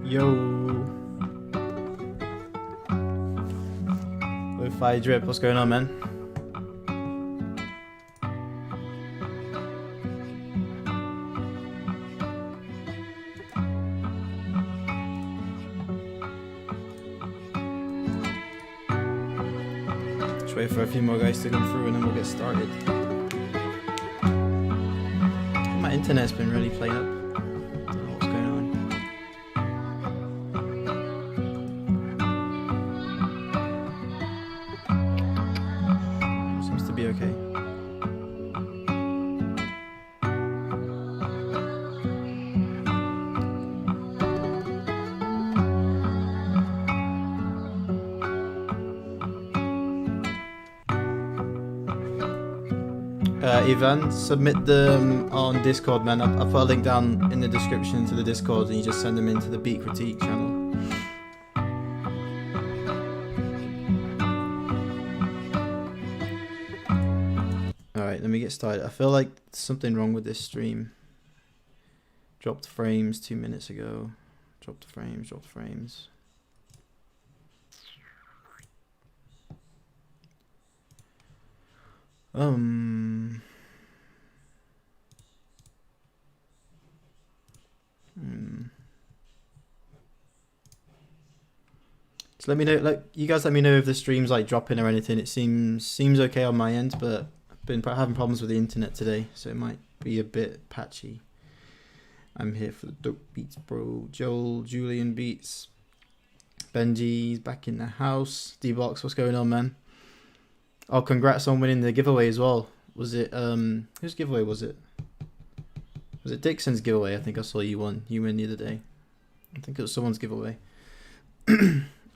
Yo. Lo-fi drip, what's going on, man? Just wait for a few more guys to come through and then we'll get started. My internet's been really playing up. I don't know what's going on. Seems to be okay. Ivan, submit them on Discord, man. I'll put a link down in the description to the Discord and you just send them into the Beat Critique channel. Alright, let me get started. I feel like there's something wrong with this stream. Dropped frames 2 minutes ago. Dropped frames, dropped frames. So let me know, like, you guys let me know if the stream's like dropping or anything. It seems okay on my end, but I've been having problems with the internet today, so it might be a bit patchy. I'm here for the dope beats, bro. Joel, Julian beats. Benji's back in the house. D-Box, what's going on, man? Oh, congrats on winning the giveaway as well. Was it, whose giveaway was it? Was it Dixon's giveaway? I think I saw you won the other day. I think it was someone's giveaway.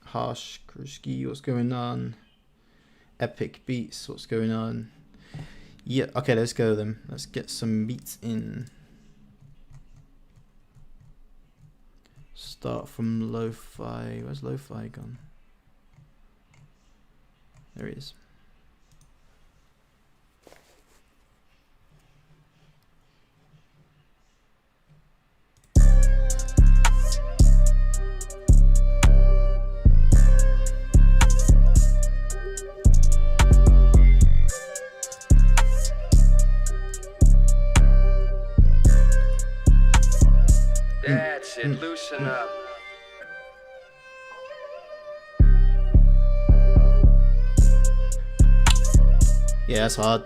Harsh Kruski, what's going on? Epic Beats, what's going on? Yeah, okay, let's go then. Let's get some beats in. Start from lo-fi. Where's lo-fi gone? There he is. That's it, loosen up. Yeah, that's hard.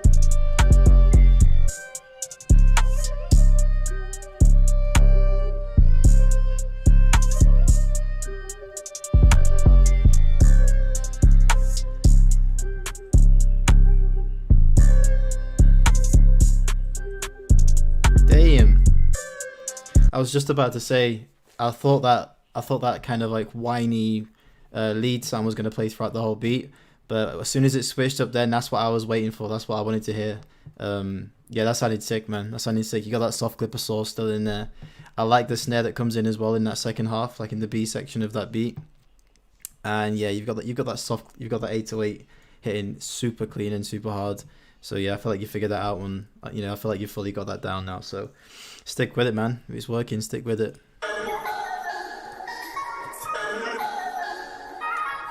Damn. I was just about to say, I thought that kind of like whiny lead sound was going to play throughout the whole beat, but as soon as it switched up then, that's what I was waiting for. That's what I wanted to hear. Yeah, that sounded sick, man. That sounded sick. You got that soft clipper saw still in there. I like the snare that comes in as well in that second half, like in the B section of that beat. And yeah, you've got that 808 hitting super clean and super hard. So yeah, I feel like you figured that out when, you know, I feel like you fully got that down now. So stick with it, man. If it's working, stick with it.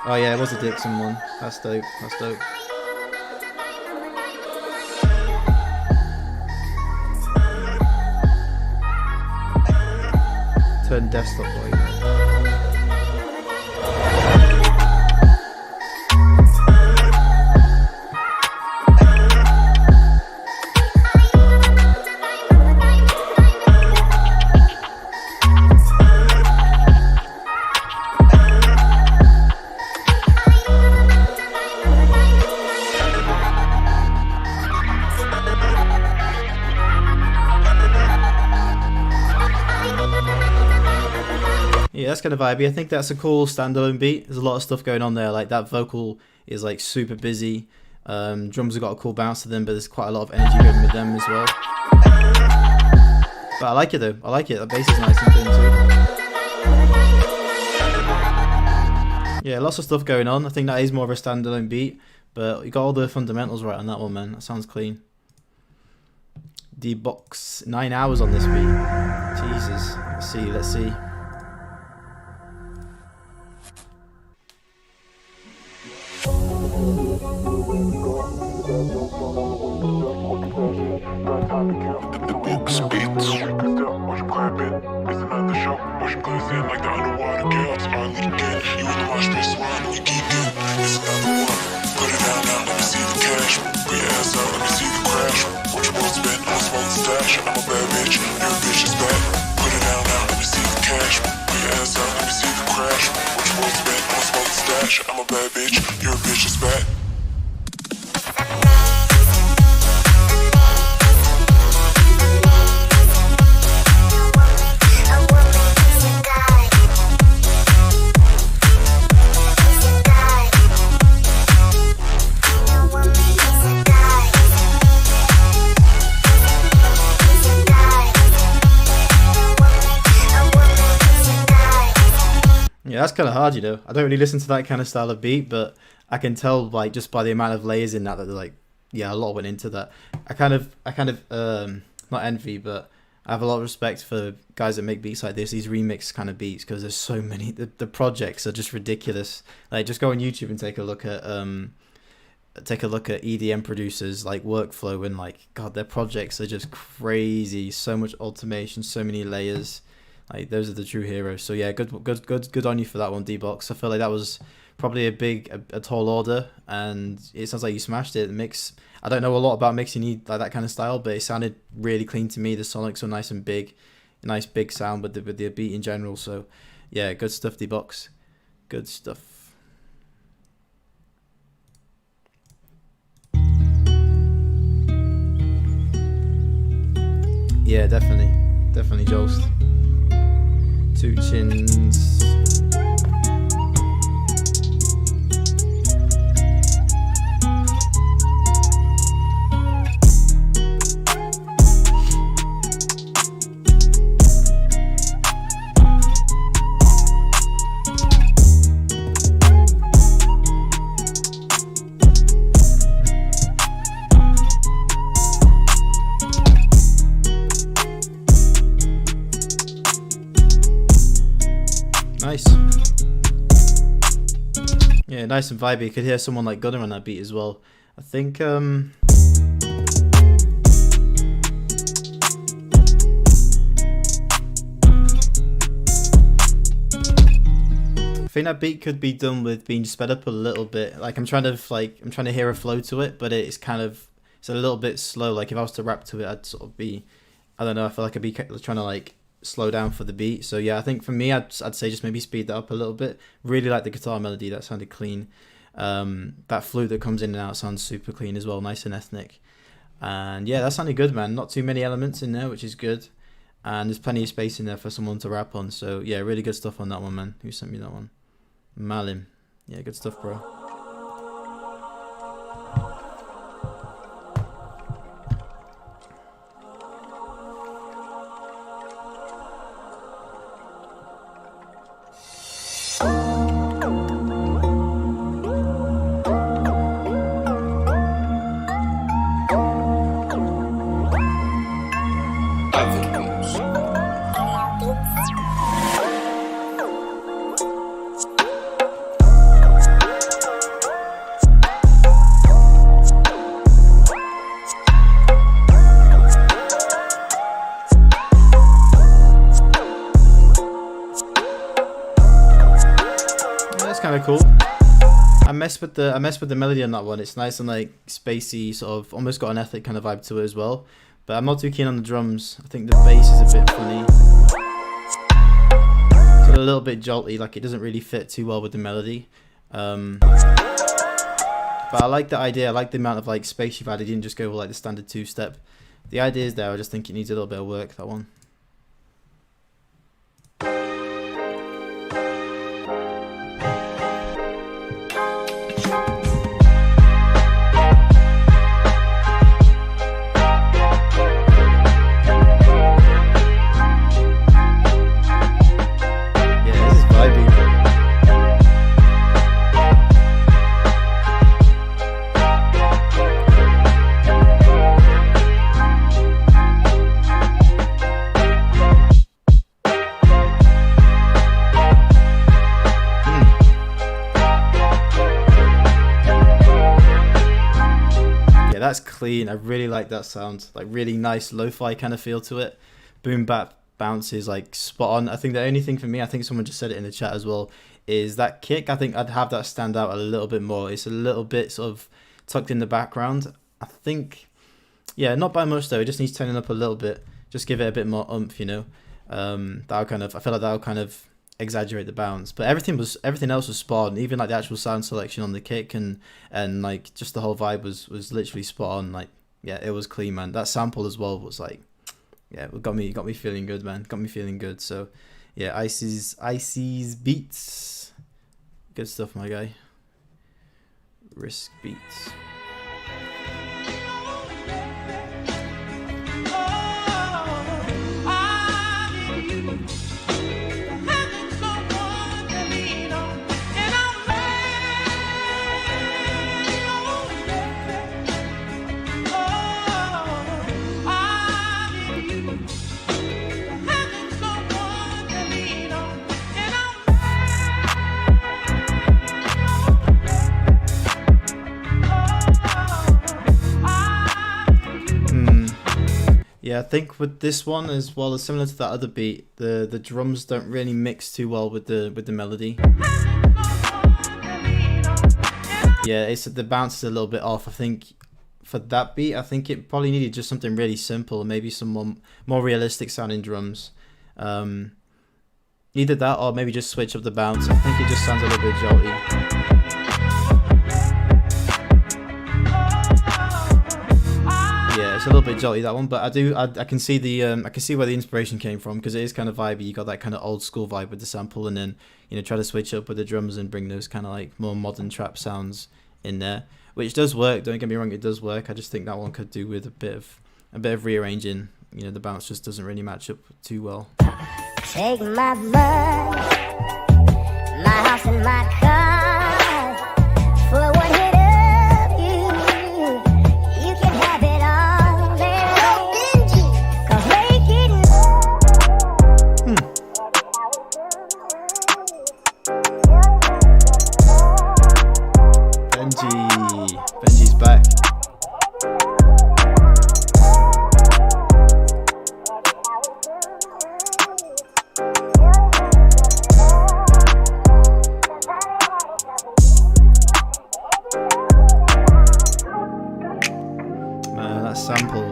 Oh yeah, it was a Dixon one. That's dope. That's dope. Turn desktop volume. Yeah, that's kind of vibey. I think that's a cool standalone beat. There's a lot of stuff going on there. Like that vocal is like super busy. Drums have got a cool bounce to them, but there's quite a lot of energy going with them as well. But I like it though. I like it. The bass is nice and clean too. Yeah, lots of stuff going on. I think that is more of a standalone beat, but you got all the fundamentals right on that one, man. That sounds clean. D-Box, 9 hours on this beat. Jesus. Let's see. Beats. Watch him clap it. It's another show. Watch him glass in like the underwater girls. I leak in. You in the watch space, so I know we geek in. It's another one. Put it down now, let me see the cash. Put your ass out, let me see the crash. What you want to spend? I'll smoke the stash. I'm a bad bitch. Your bitch is bad. Put it down now, let me see the cash. Put your ass out, let me see the crash. What you want to spend? I'll smoke the stash. I'm a bad bitch. Your bitch is bad. Yeah, that's kind of hard, you know. I don't really listen to that kind of style of beat, but I can tell, like, just by the amount of layers in that they're like, yeah, a lot went into that. I kind of not envy, but I have a lot of respect for guys that make beats like this, these remix kind of beats, because there's so many. The projects are just ridiculous. Like, just go on YouTube and take a look at EDM producers like Workflow, and like, God, their projects are just crazy. So much automation, so many layers. Like, those are the true heroes. So yeah, good on you for that one, D-Box. I feel like that was probably a tall order, and it sounds like you smashed it. The mix, I don't know a lot about mixing like that kind of style, but it sounded really clean to me. The sonics were nice and big, nice big sound with the beat in general. So yeah, good stuff, D-Box. Good stuff. Yeah, definitely Jost. Two Chins. Nice. Yeah, nice and vibey. You could hear someone like Gunner on that beat as well. I think that beat could be done with being sped up a little bit. Like, I'm trying to hear a flow to it, but it's a little bit slow. Like, if I was to rap to it, I'd sort of be, I don't know, I feel like I'd be trying to like slow down for the beat. So yeah, I think for me, I'd say just maybe speed that up a little bit. Really like the guitar melody, that sounded clean. That flute that comes in and out sounds super clean as well, nice and ethnic. And yeah, that sounded good, man. Not too many elements in there, which is good. And there's plenty of space in there for someone to rap on. So yeah, really good stuff on that one, man. Who sent me that one? Malim. Yeah, good stuff, bro. Kind of cool. I messed with the melody on that one. It's nice and like spacey, sort of almost got an ethnic kind of vibe to it as well. But I'm not too keen on the drums. I think the bass is a bit funny. It's a little bit jolty, like it doesn't really fit too well with the melody. But I like the idea. I like the amount of like space you've added. You didn't just go with like the standard two-step. The idea is there. I just think it needs a little bit of work, that one. that's clean. I really like that sound. Like really nice lo-fi kind of feel to it. Boom bap bounce is like spot on. I think the only thing for me, I think someone just said it in the chat as well, is that kick. I think I'd have that stand out a little bit more. It's a little bit sort of tucked in the background. I think, yeah, not by much though. It just needs turning up a little bit. Just give it a bit more oomph, you know. That'll kind of, I feel like that'll kind of exaggerate the bounce. But everything else was spot on. Even like the actual sound selection on the kick and like just the whole vibe was literally spot on. Like, yeah, it was clean, man. That sample as well was like, yeah, it got me feeling good, man. Got me feeling good. So yeah, Icy's beats, good stuff, my guy. Risk beats. Yeah, I think with this one as well, as similar to that other beat, the drums don't really mix too well with the melody. Yeah, it's the bounce is a little bit off. I think for that beat, I think it probably needed just something really simple, maybe some more realistic sounding drums. Either that or maybe just switch up the bounce. I think it just sounds a little bit jolty. It's a little bit jolty, that one, but I can see the I can see where the inspiration came from, because it is kind of vibey. You got that kind of old school vibe with the sample, and then, you know, try to switch up with the drums and bring those kind of like more modern trap sounds in there, which does work. Don't get me wrong, it does work. I just think that one could do with a bit of rearranging. You know, the bounce just doesn't really match up too well. Take my money, my house and my car, for one hit of you, you can have it all, baby. Cause making Benji's back. Sample.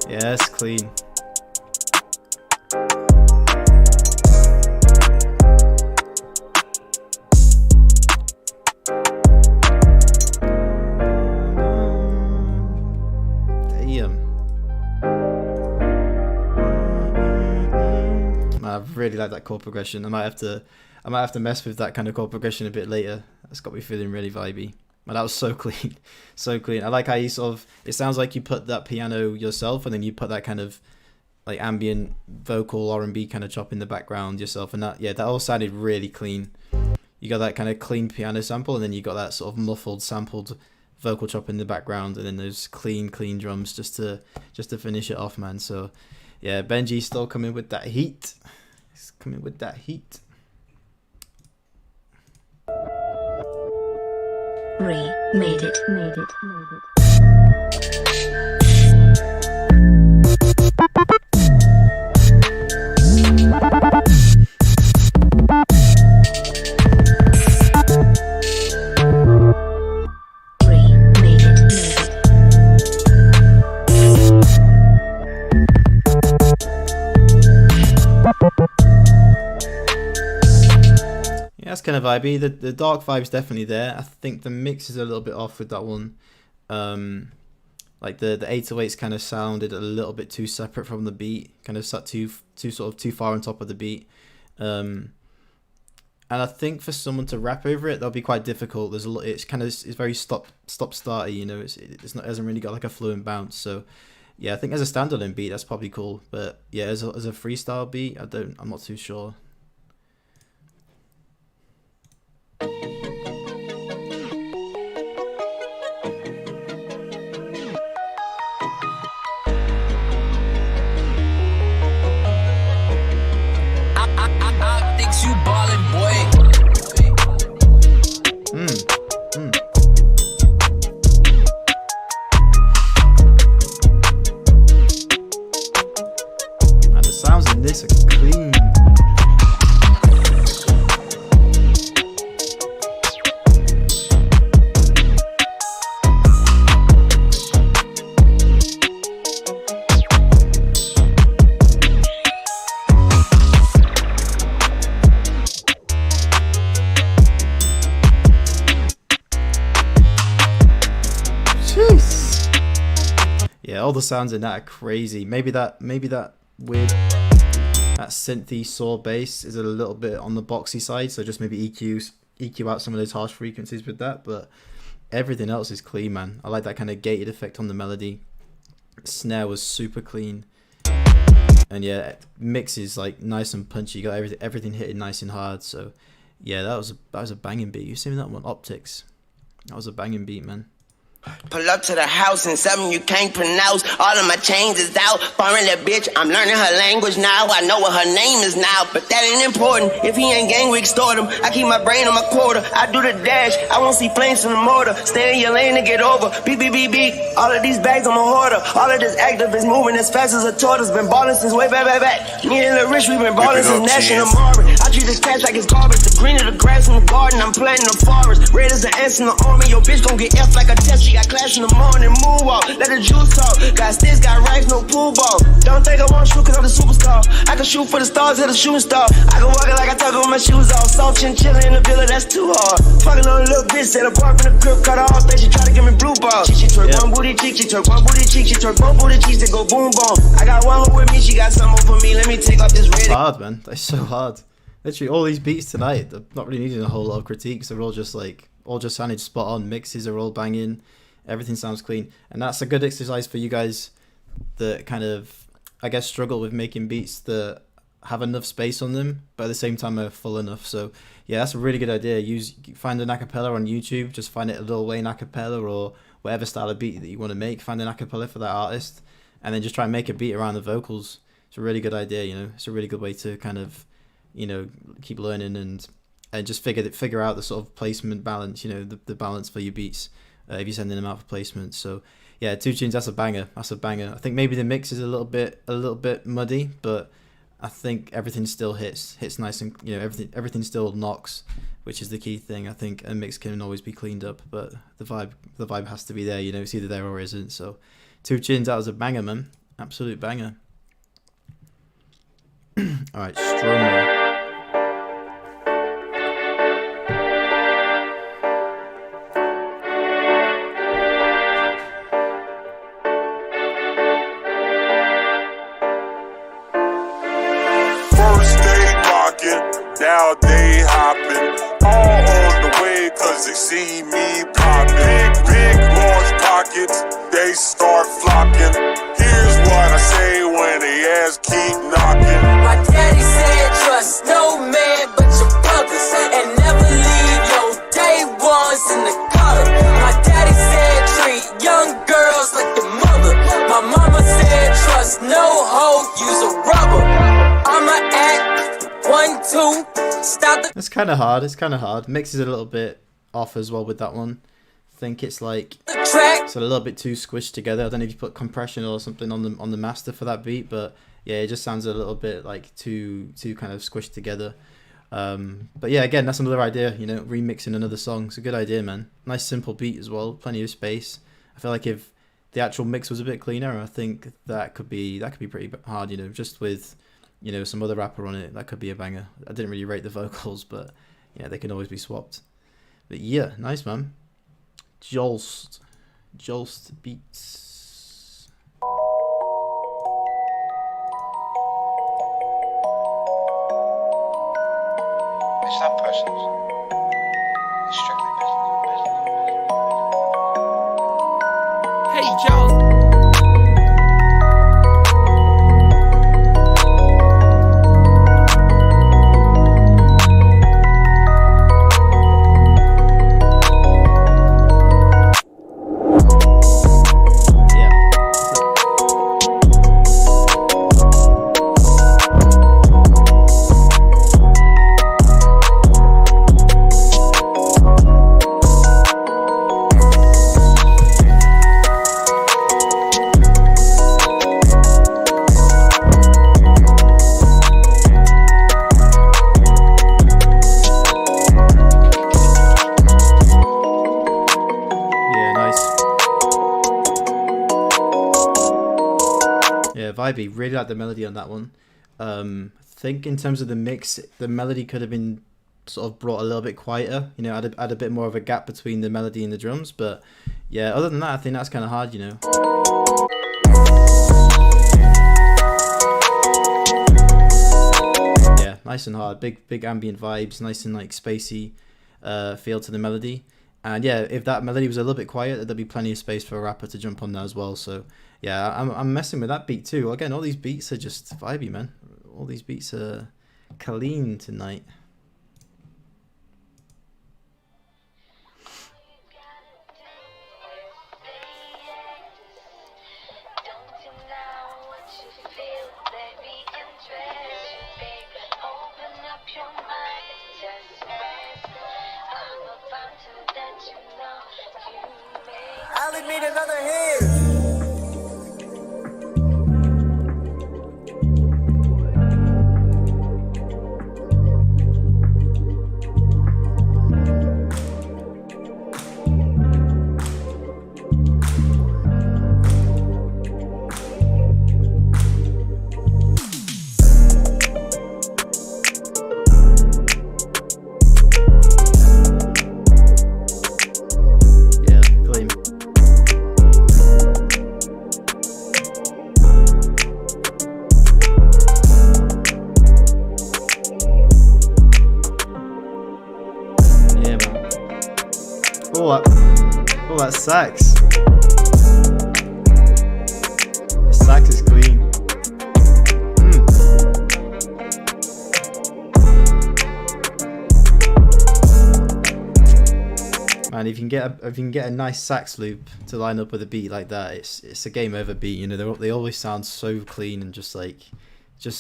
Yeah, it's clean. I really like that chord progression. I might have to mess with that kind of chord progression a bit later. That's got me feeling really vibey. But that was so clean, so clean. I like how you sort of, it sounds like you put that piano yourself, and then you put that kind of like ambient vocal R&B kind of chop in the background yourself, and that all sounded really clean. You got that kind of clean piano sample, and then you got that sort of muffled sampled vocal chop in the background, and then those clean drums just to finish it off, man. So yeah, Benji's still coming with that heat. He's coming with that heat. Made it. Yeah, that's kind of vibey. The dark vibe's definitely there. I think the mix is a little bit off with that one. Like the 808s kind of sounded a little bit too separate from the beat, kind of sat too far on top of the beat. And I think for someone to rap over it, that'll be quite difficult. There's a lot. It's very stop starty. You know, it hasn't really got like a fluent bounce. So yeah, I think as a standalone beat, that's probably cool. But yeah, as a freestyle beat, I'm not too sure. this are clean. Yeah, all the sounds in that are crazy. Maybe that weird, that synthy saw bass is a little bit on the boxy side, so just maybe EQ out some of those harsh frequencies with that. But everything else is clean, man. I like that kind of gated effect on the melody. Snare was super clean, and yeah, mix is like nice and punchy. You got everything hitting nice and hard. So yeah, that was a banging beat. You seen that one, Optics? That was a banging beat, man. Pull up to the house and something you can't pronounce. All of my chains is out. Foreign that bitch, I'm learning her language now. I know what her name is now, but that ain't important. If he ain't gang, we extort him. I keep my brain on my quarter. I do the dash. I won't see flames from the motor. Stay in your lane to get over. Beep, beep, beep, beep. All of these bags, I'm a hoarder. All of this active is moving as fast as a tortoise. Been ballin' since way back. Me and the rich, we been ballin' since National Marvin. I treat this cash like it's garbage. The green of the grass in the garden. I'm planting the forest. Red as the ants in the army. Your bitch gon' get F like a test. She got class in the morning, move off, let the juice talk. Got sticks, got rice, no pool ball. Don't think I want to shoot cause I'm the superstar. I can shoot for the stars, hit a shooting star. I can walk it like I talk with my shoes off. Salt chinchilla in the villa, that's too hard. Fucking on a little bitch, set a bar from the crib, cut her off, then she try to give me blue balls. She twerk one booty cheek, she twerk one booty cheek, she twerk both booty cheeks, they go boom boom. I got one hoe with me, she got some over me, let me take off this red. Hard, man. That's so hard. Literally, all these beats tonight, they're not really needing a whole lot of critiques. They're all just sounded spot on. Mixes are all banging. Everything sounds clean, and that's a good exercise for you guys that kind of, I guess, struggle with making beats that have enough space on them, but at the same time are full enough. So yeah, that's a really good idea. Find an acapella on YouTube, just find it a Lil Wayne acapella or whatever style of beat that you want to make. Find an acapella for that artist, and then just try and make a beat around the vocals. It's a really good idea, you know. It's a really good way to kind of, you know, keep learning and just figure out the sort of placement balance, you know, the balance for your beats. If you're sending them out for placement. So yeah, 2 Tunes, that's a banger. I think maybe the mix is a little bit muddy, but I think everything still hits nice, and you know, everything still knocks, which is the key thing. I think a mix can always be cleaned up, but the vibe has to be there, you know. It's either there or isn't. So 2 Tunes, that was a banger, man. Absolute banger. All right, Stromae. Now they hopping all on the way cause they see me popping. Big large pockets, they start flocking. Here's what I say when they ass keep knocking. My daddy said trust no man but your brothers, and never leave your day ones in the gutter. My daddy said treat young girls like your mother. My mama said trust no hoe, use a rubber. I'ma act 1, 2, stop the. It's kind of hard. Mix is a little bit off as well with that one. I think it's like it's a little bit too squished together. I don't know if you put compression or something on the master for that beat, but yeah, it just sounds a little bit like too kind of squished together. But yeah, again, that's another idea, you know, remixing another song. It's a good idea, man. Nice simple beat as well, plenty of space. I feel like if the actual mix was a bit cleaner, I think that could be pretty hard, you know, just with, you know, some other rapper on it, that could be a banger. I didn't really rate the vocals, but yeah, they can always be swapped. But yeah, nice, man. Jolst beats. It's not personal. It's strictly business. Hey, Joe. Yeah, vibey. Really like the melody on that one. I think in terms of the mix, the melody could have been sort of brought a little bit quieter. You know, add a bit more of a gap between the melody and the drums. But yeah, other than that, I think that's kind of hard. You know. Yeah, nice and hard. Big ambient vibes. Nice and like spacey feel to the melody. And yeah, if that melody was a little bit quiet, there'd be plenty of space for a rapper to jump on there as well. So yeah, I'm messing with that beat too. Again, all these beats are just vibey, man. All these beats are clean tonight. I'll need another hand. Oh, that sax. The sax is clean. Man, if you can get a nice sax loop to line up with a beat like that, it's a game over beat. You know, they always sound so clean and just I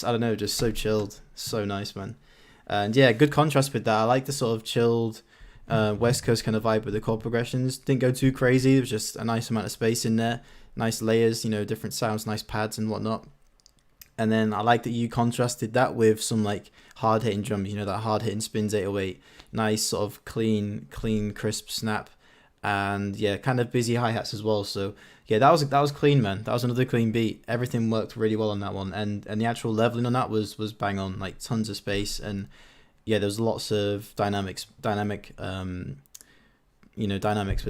don't know, just so chilled, so nice, man. And yeah, good contrast with that. I like the sort of chilled West Coast kind of vibe with the chord progressions. Didn't go too crazy. There was just a nice amount of space in there, nice layers, you know, different sounds, nice pads and whatnot. And then I like that you contrasted that with some like hard hitting drums, you know, that hard hitting Spins 808, nice sort of clean, crisp snap, and yeah, kind of busy hi-hats as well. So yeah, that was clean, man. That was another clean beat. Everything worked really well on that one, and the actual leveling on that was bang on, like tons of space. And yeah, there's lots of dynamics with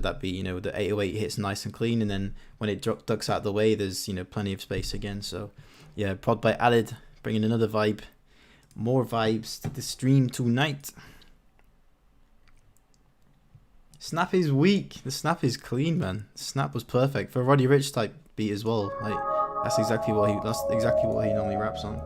that beat. You know, the 808 hits nice and clean, and then when it ducks out of the way, there's, you know, plenty of space again. So yeah, prod by Alid, bringing another vibe, more vibes to the stream tonight. Snap is weak. The snap is clean, man. The snap was perfect for a Roddy Ricch type beat as well. Like that's exactly what he normally raps on.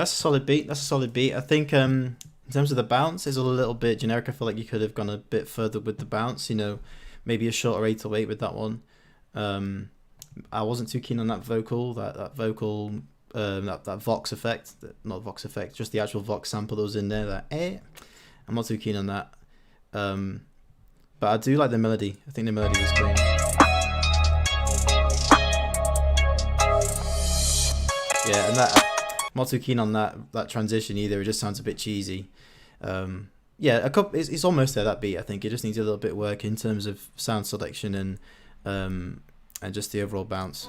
That's a solid beat. I think in terms of the bounce, it's a little bit generic. I feel like you could have gone a bit further with the bounce, you know, maybe a shorter 808 with that one. I wasn't too keen on that vocal, that Vox effect, not Vox effect, just the actual Vox sample that was in there. I'm not too keen on that. But I do like the melody. I think the melody was clean. Yeah, and that. I'm not too keen on that transition either. It just sounds a bit cheesy. Yeah, it's almost there, that beat. I think it just needs a little bit of work in terms of sound selection and just the overall bounce.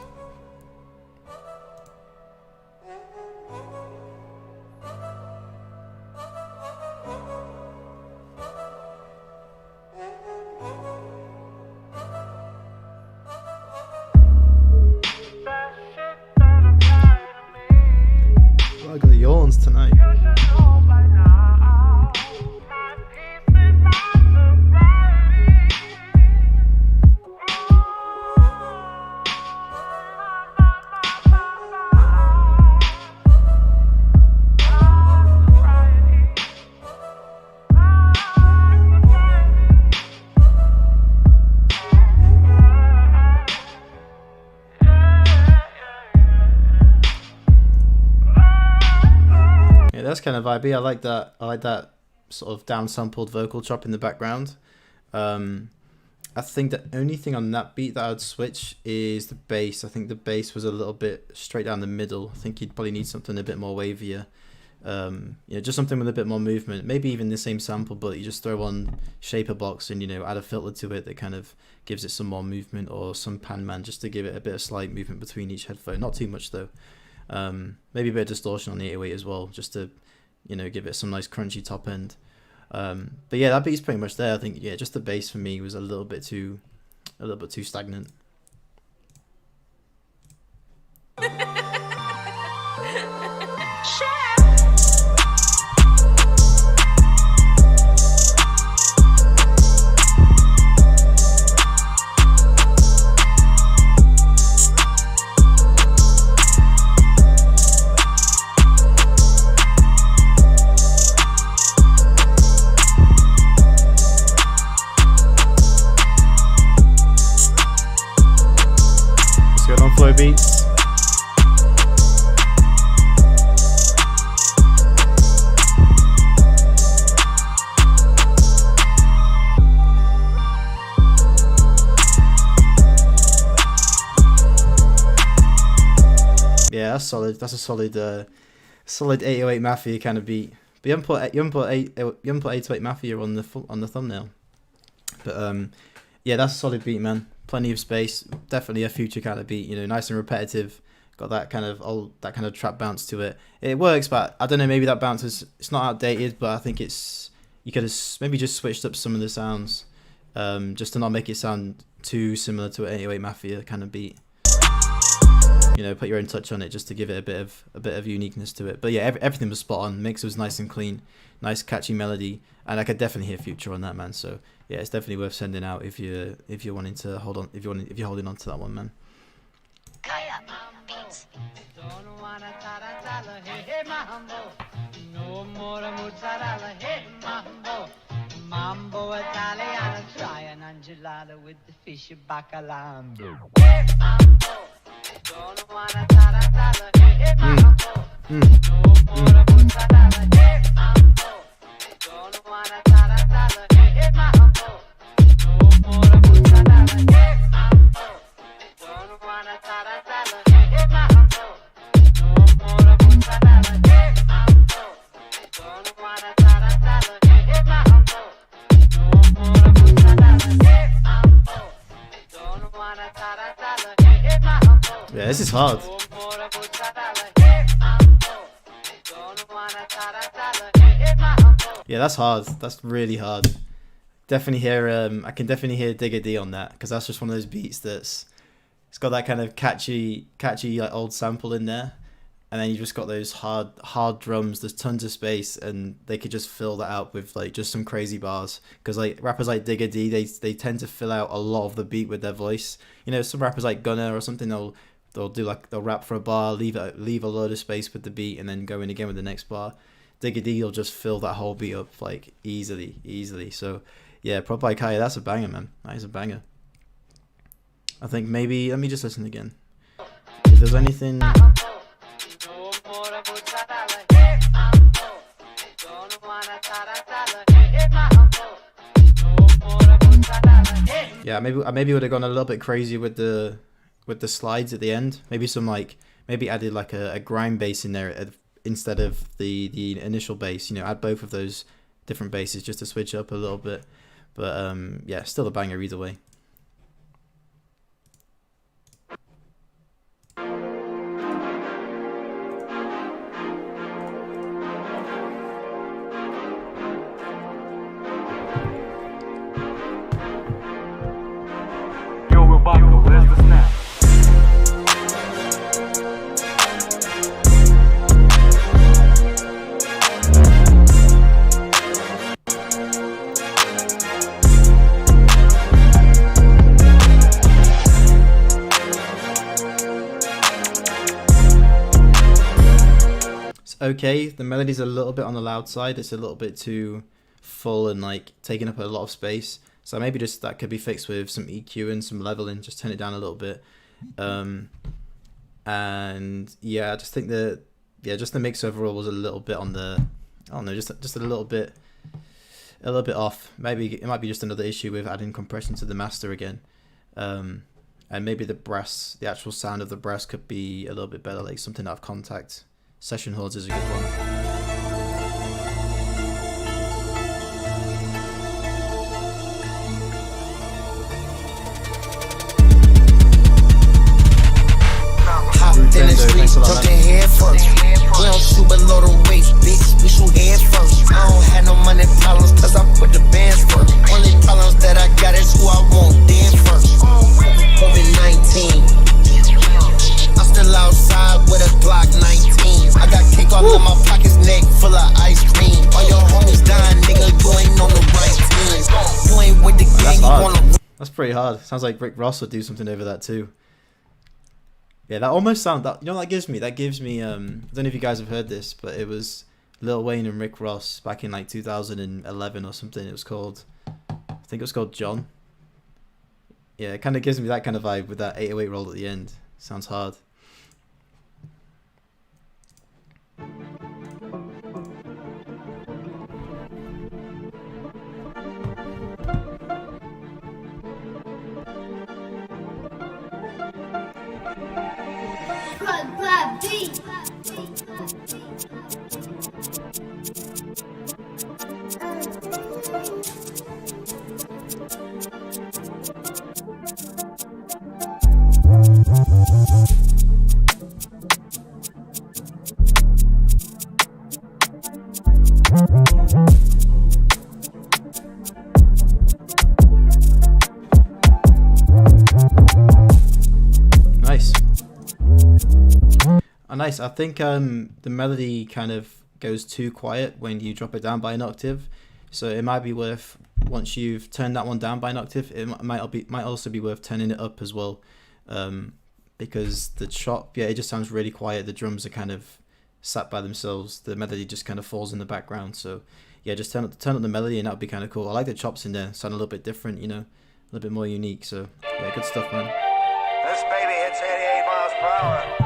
I got yawns tonight. that's kind of vibey. I like that. I like that sort of downsampled vocal chop in the background. I think the only thing on that beat that I'd switch is the bass. I think the bass was a little bit straight down the middle. I think you'd probably need something a bit more wavier. Just something with a bit more movement. Maybe even the same sample, but you just throw on Shaper Box and add a filter to it that kind of gives it some more movement, or some Pan Man just to give it a bit of slight movement between each headphone. Not too much though. Maybe a bit of distortion on the 808 as well, just to give it some nice crunchy top end. But yeah, that beat's pretty much there. I think just the bass for me was a little bit too stagnant. Flow beats. Yeah, that's solid. That's a solid 808 Mafia kind of beat. But you haven't put 808 Mafia on the thumbnail. But yeah, that's a solid beat, man. Plenty of space, definitely a future kind of beat. Nice and repetitive. Got that kind of trap bounce to it. It works, but I don't know. Maybe that bounce it's not outdated, but I think you could have maybe just switched up some of the sounds, just to not make it sound too similar to an 808 Mafia kind of beat. Put your own touch on it just to give it a bit of uniqueness to it. But yeah, everything was spot on. Mix was nice and clean, nice catchy melody, and I could definitely hear Future on that, man. So yeah, it's definitely worth sending out if you're wanting to hold on, if you're holding on to that one, man. Mambo Italiano, try an angelada with the fish bacalao. Don't wanna taratala, hey mambo. No more mozzarella, hey mambo. Don't wanna taratala, hey mambo. No more mozzarella, hey mambo. Don't wanna taratala, hey mambo. No more mozzarella, hey mambo. Don't wanna taratala, hey mambo. No more mozzarella, hey mambo. Don't wanna taratala, hey mambo. Yeah, this is hard. Yeah, that's hard. That's really hard. Definitely hear. I can definitely hear Digga D on that, because that's just one of those beats it's got that kind of catchy like old sample in there, and then you just got those hard drums. There's tons of space, and they could just fill that out with like just some crazy bars. Because like rappers like Digga D, they tend to fill out a lot of the beat with their voice. Some rappers like Gunna or something, they'll rap for a bar, leave a load of space with the beat, and then go in again with the next bar. Digga D will just fill that whole beat up like easily. So yeah, Prod by Kaya, that's a banger, man. That is a banger. I think maybe let me just listen again. If there's anything. Yeah, maybe would have gone a little bit crazy with the slides at the end. Maybe added like a grime bass in there instead of the initial bass. Add both of those different basses just to switch up a little bit. But yeah, still a banger either way. Yo, Roboto, where's the snap? Okay, the melody's a little bit on the loud side. It's a little bit too full and like taking up a lot of space. So maybe just that could be fixed with some EQ and some leveling. Just turn it down a little bit. And yeah, I just think that yeah, just the mix overall was a little bit on the, I don't know, just a little bit off. Maybe it might be just another issue with adding compression to the master again. And maybe the actual sound of the brass could be a little bit better, like something out of Contact. Session Hordes is a good one. In the streets, tuck your head first. We don't shoot below the waist, bitch. We shoot head first. I don't have no money problems, cause I put the bands first. Only problems that I got is who I want dead first. COVID-19. I'm still outside with a Glock 19. I got cake all in my pockets, neck full of ice cream. All your homies dying, nigga. You ain't on the right team. You ain't with the gang, you wanna. That's pretty hard. Sounds like Rick Ross would do something over that too. Yeah, that almost sound that, you know what that gives me I don't know if you guys have heard this, but it was Lil Wayne and Rick Ross back in like 2011 or something. It was called, I think it was called John. Yeah, it kind of gives me that kind of vibe with that 808 roll at the end. Sounds hard. Nice. Oh, nice. I think the melody kind of goes too quiet when you drop it down by an octave, so it might be worth, once you've turned that one down by an octave, it might also be worth turning it up as well, because the chop, yeah, it just sounds really quiet. The drums are kind of sat by themselves. The melody just kind of falls in the background. So yeah, just turn up the melody and that would be kind of cool. I like the chops in there, sound a little bit different, you know, a little bit more unique. So yeah, good stuff, man. This baby hits 88 miles per hour.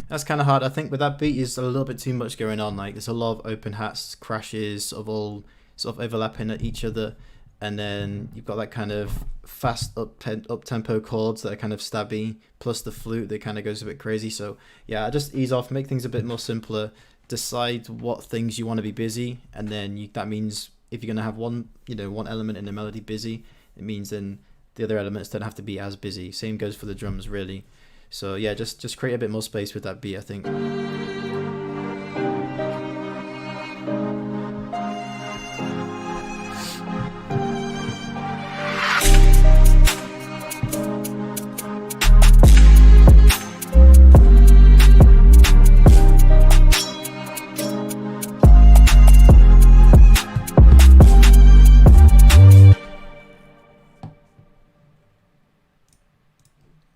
That's kind of hard. I think with that beat is a little bit too much going on. Like there's a lot of open hats, crashes, sort of all sort of overlapping at each other, and then you've got that kind of fast up tempo chords that are kind of stabby, plus the flute that kind of goes a bit crazy. So yeah, just ease off, make things a bit more simpler, decide what things you want to be busy, and then that means if you're gonna have one element in the melody busy, it means then the other elements don't have to be as busy. Same goes for the drums, really. So yeah, just create a bit more space with that beat, I think.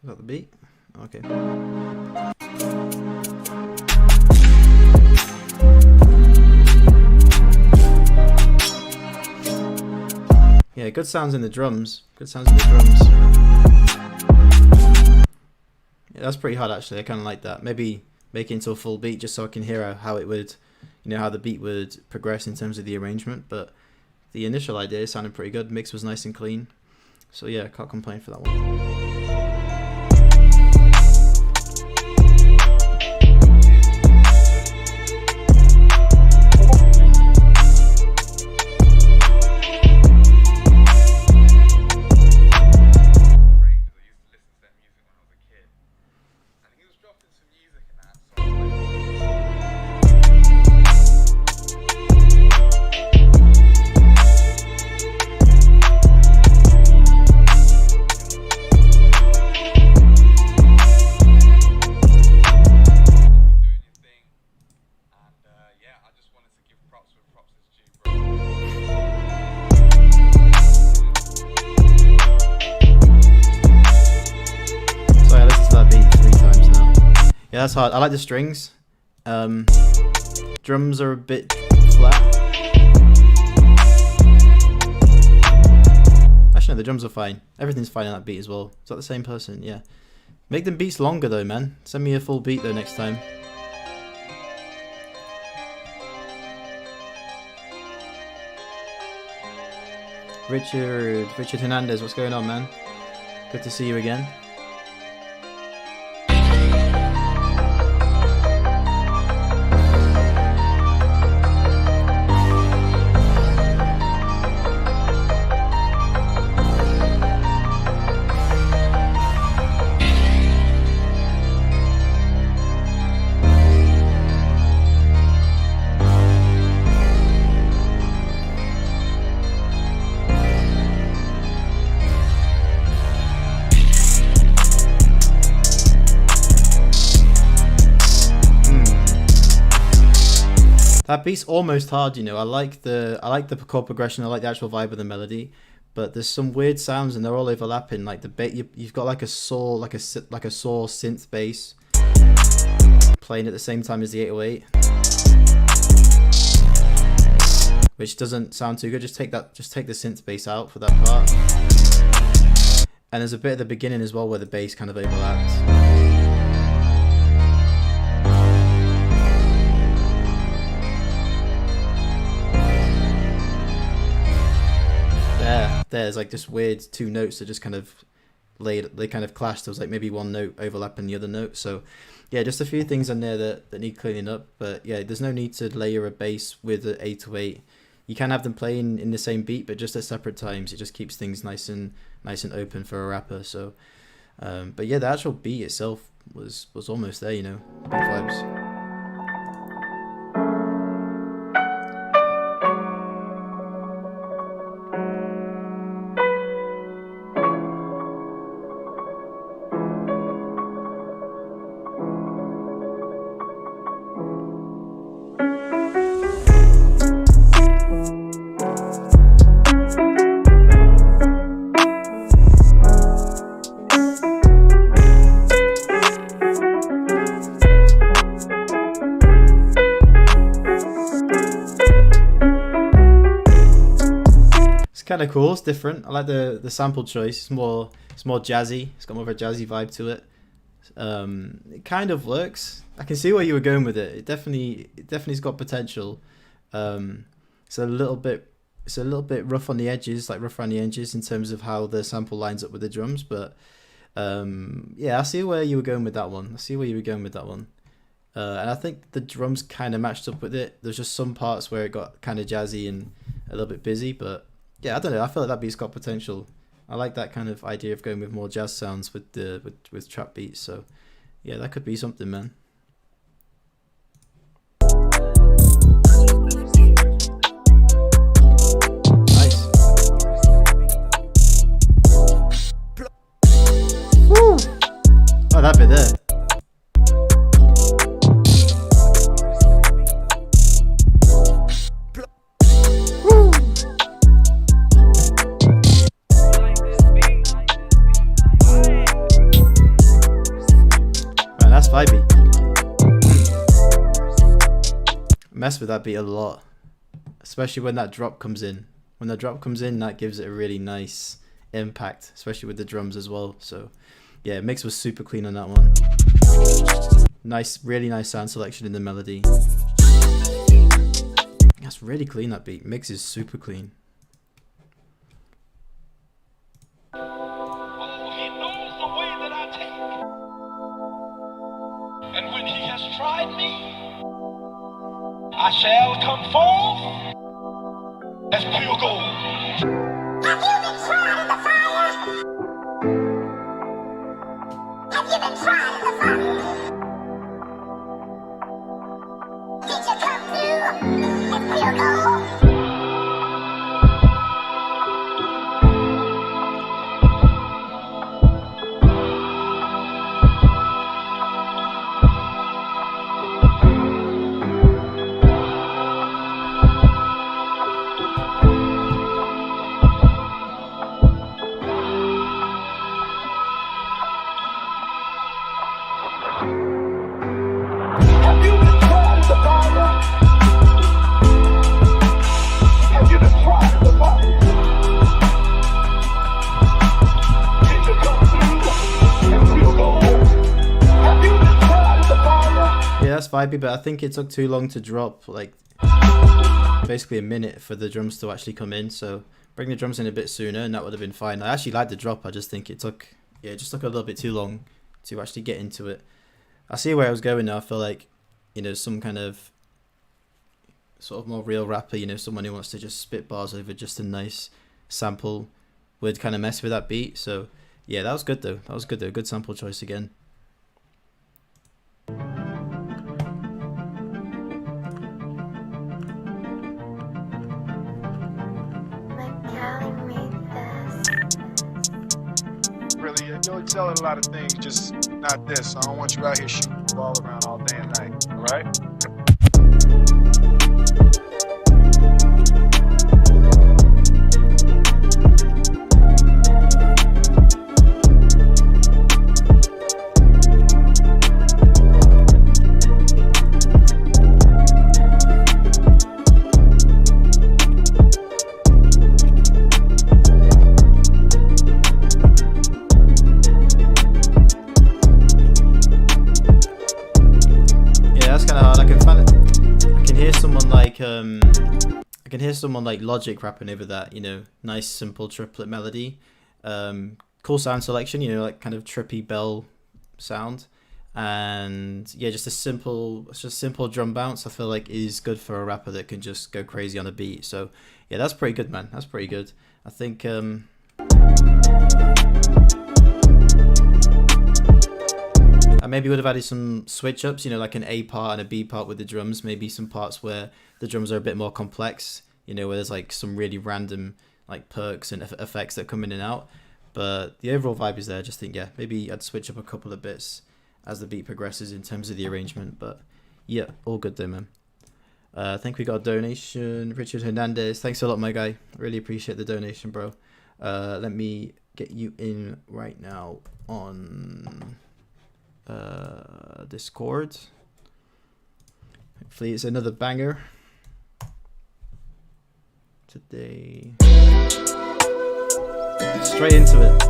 Is that the beat? Okay. Yeah, good sounds in the drums. Good sounds in the drums. Yeah, that's pretty hard actually. I kind of like that. Maybe make it into a full beat just so I can hear how it would, how the beat would progress in terms of the arrangement. But the initial idea sounded pretty good. Mix was nice and clean. So yeah, can't complain for that one. Yeah, that's hard. I like the strings. Drums are a bit flat. Actually, no, the drums are fine. Everything's fine on that beat as well. Is that the same person? Yeah. Make them beats longer though, man. Send me a full beat though next time. Richard Hernandez, what's going on, man? Good to see you again. That beat's almost hard, you know. I like the chord progression. I like the actual vibe of the melody, but there's some weird sounds and they're all overlapping. Like the bass, you've got like a saw, like a saw synth bass playing at the same time as the 808, which doesn't sound too good. Just take the synth bass out for that part. And there's a bit at the beginning as well where the bass kind of overlaps. There's like this weird two notes that just kind of they kind of clashed. There was like maybe one note overlapping the other note. So yeah, just a few things in there that need cleaning up. But yeah, there's no need to layer a bass with an 808. You can have them playing in the same beat, but just at separate times. It just keeps things nice and open for a rapper. So, but yeah, the actual beat itself was almost there. You know, big vibes. Kind of cool. It's different. I like the sample choice. It's more jazzy. It's got more of a jazzy vibe to it. It kind of works. I can see where you were going with it. It definitely's got potential. It's a little bit rough on the edges, like rough around the edges in terms of how the sample lines up with the drums. But yeah, I see where you were going with that one. And I think the drums kind of matched up with it. There's just some parts where it got kind of jazzy and a little bit busy, but yeah, I don't know. I feel like that beat's got potential. I like that kind of idea of going with more jazz sounds with trap beats. So yeah, that could be something, man. Nice. Woo! Oh, that bit there. Vibey. Mess with that beat a lot, especially when that drop comes in. When the drop comes in, that gives it a really nice impact, especially with the drums as well. So yeah, mix was super clean on that one. Nice, really nice sound selection in the melody. That's really clean, that beat. Mix is super clean. And when he has tried me, I shall come forth as pure gold. Have you been tried in the fire? Have you been tried in the fire? Did you come through as pure gold? that's vibey, but I think it took too long to drop, like basically a minute for the drums to actually come in. So bring the drums in a bit sooner and that would have been fine. I actually like the drop, I just think it took, yeah, it just took a little bit too long to actually get into it. I see where I was going now. I feel like, you know, some kind of sort of more real rapper, you know, someone who wants to just spit bars over just a nice sample would kind of mess with that beat. So yeah, that was good though. That was good though. Good sample choice again. Really, you're excelling a lot of things, just not this. I don't want you out here shooting the ball around all day and night, all right? I can hear someone like Logic rapping over that, you know, nice simple triplet melody, cool sound selection, you know, like kind of trippy bell sound, and yeah, just a simple drum bounce. I feel like is good for a rapper that can just go crazy on a beat. So yeah, that's pretty good, man. That's pretty good. I think I maybe would have added some switch ups, you know, like an A part and a B part with the drums. Maybe some parts where the drums are a bit more complex, you know, where there's like some really random like perks and effects that come in and out. But the overall vibe is there. I just think, yeah, maybe I'd switch up a couple of bits as the beat progresses in terms of the arrangement. But yeah, all good there, man. I think we got a donation. Richard Hernandez, thanks a lot, my guy. Really appreciate the donation, bro. Let me get you in right now on Discord. Hopefully it's another banger today. Straight into it.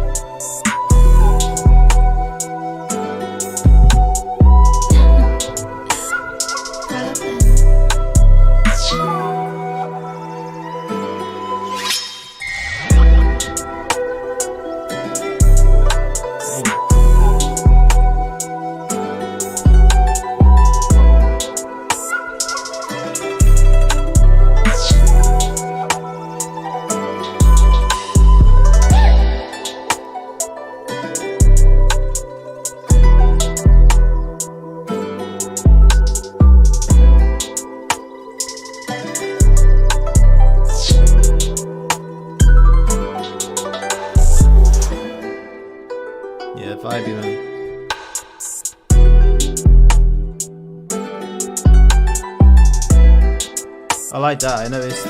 I like that. I noticed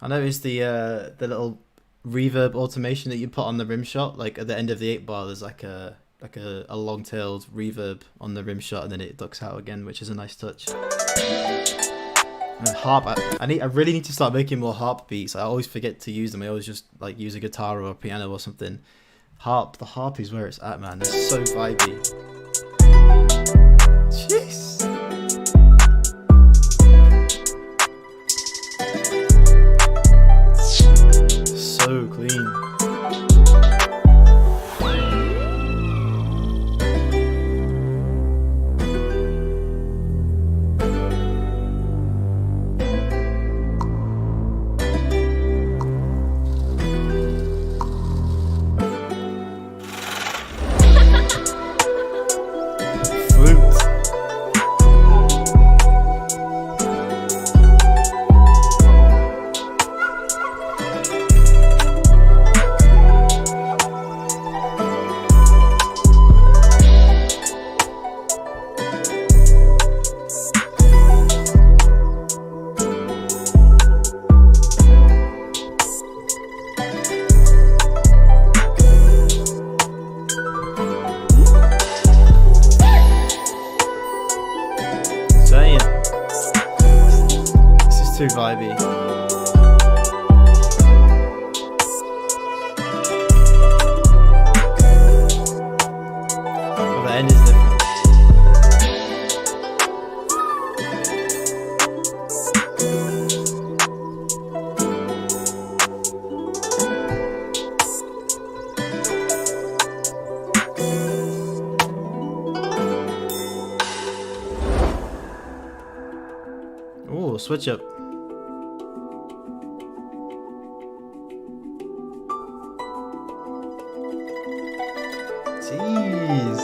I noticed the little reverb automation that you put on the rim shot. Like at the end of the 8-bar, there's like a long-tailed reverb on the rim shot, and then it ducks out again, which is a nice touch. And harp, I really need to start making more harp beats. I always forget to use them. I always just like use a guitar or a piano or something. The harp is where it's at, man. It's so vibey. Jeez. So clean. Too vibey. switch up. Jeez.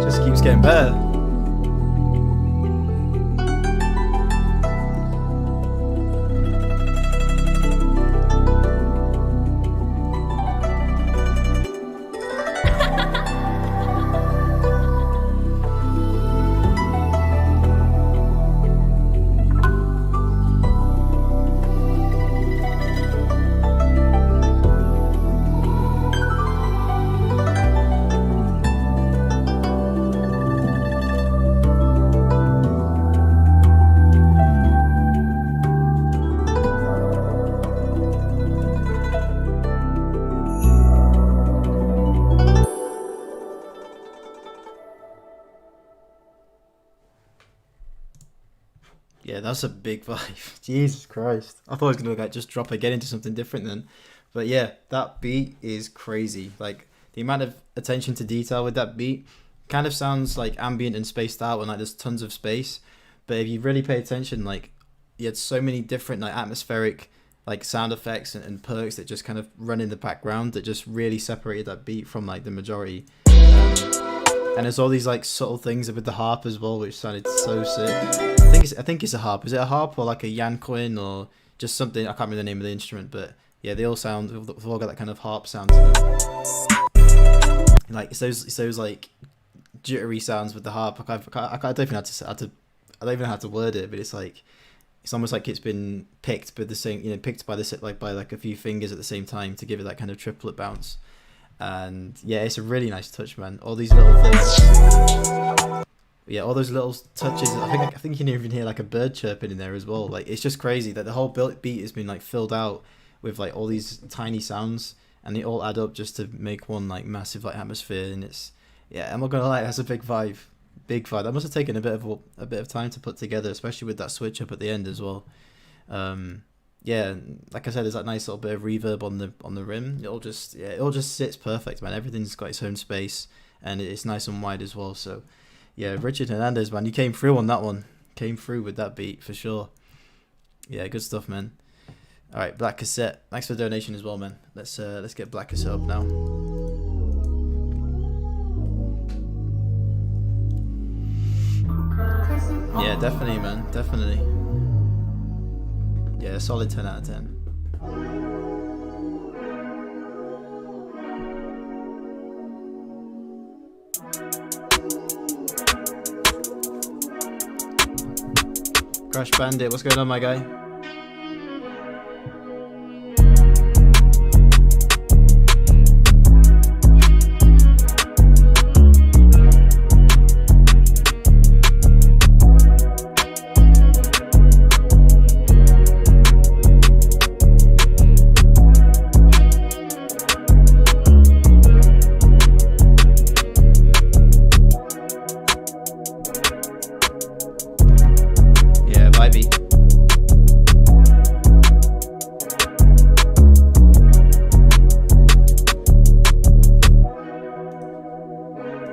Just keeps getting better. Yeah, that's a big vibe. Jesus Christ. I thought I was gonna like just drop again into something different then. But yeah, that beat is crazy. Like the amount of attention to detail with that beat kind of sounds like ambient and spaced out and like there's tons of space. But if you really pay attention, like you had so many different like atmospheric like sound effects and perks that just kind of run in the background that just really separated that beat from like the majority. And there's all these like subtle things with the harp as well, which sounded so sick. I think it's a harp. Is it a harp or like a yanquin or just something? I can't remember the name of the instrument, but yeah, they all sound. They've all got that kind of harp sound to them. Like it's those like jittery sounds with the harp. I don't even know how to. I don't even know how to word it, but it's like it's almost like it's been picked, but the same, you know, picked by a few fingers at the same time to give it that kind of triplet bounce. And yeah, it's a really nice touch, man. All these little things. Yeah, all those little touches. I think you can even hear like a bird chirping in there as well. Like it's just crazy that the whole beat has been like filled out with like all these tiny sounds, and they all add up just to make one like massive like atmosphere. And it's I'm not gonna lie, that's a big vibe. Big vibe. That must have taken a bit of time to put together, especially with that switch up at the end as well. Yeah, like I said, there's that nice little bit of reverb on the rim. It all just sits perfect, man. Everything's got its own space, and it's nice and wide as well. So, yeah, Richard Hernandez, man, you came through on that one. Came through with that beat for sure. Yeah, good stuff, man. All right, Black Cassette. Thanks for the donation as well, man. Let's get Black Cassette up now. Yeah, definitely, man. Definitely. Yeah, solid 10 out of 10. Crash Bandit, what's going on, my guy?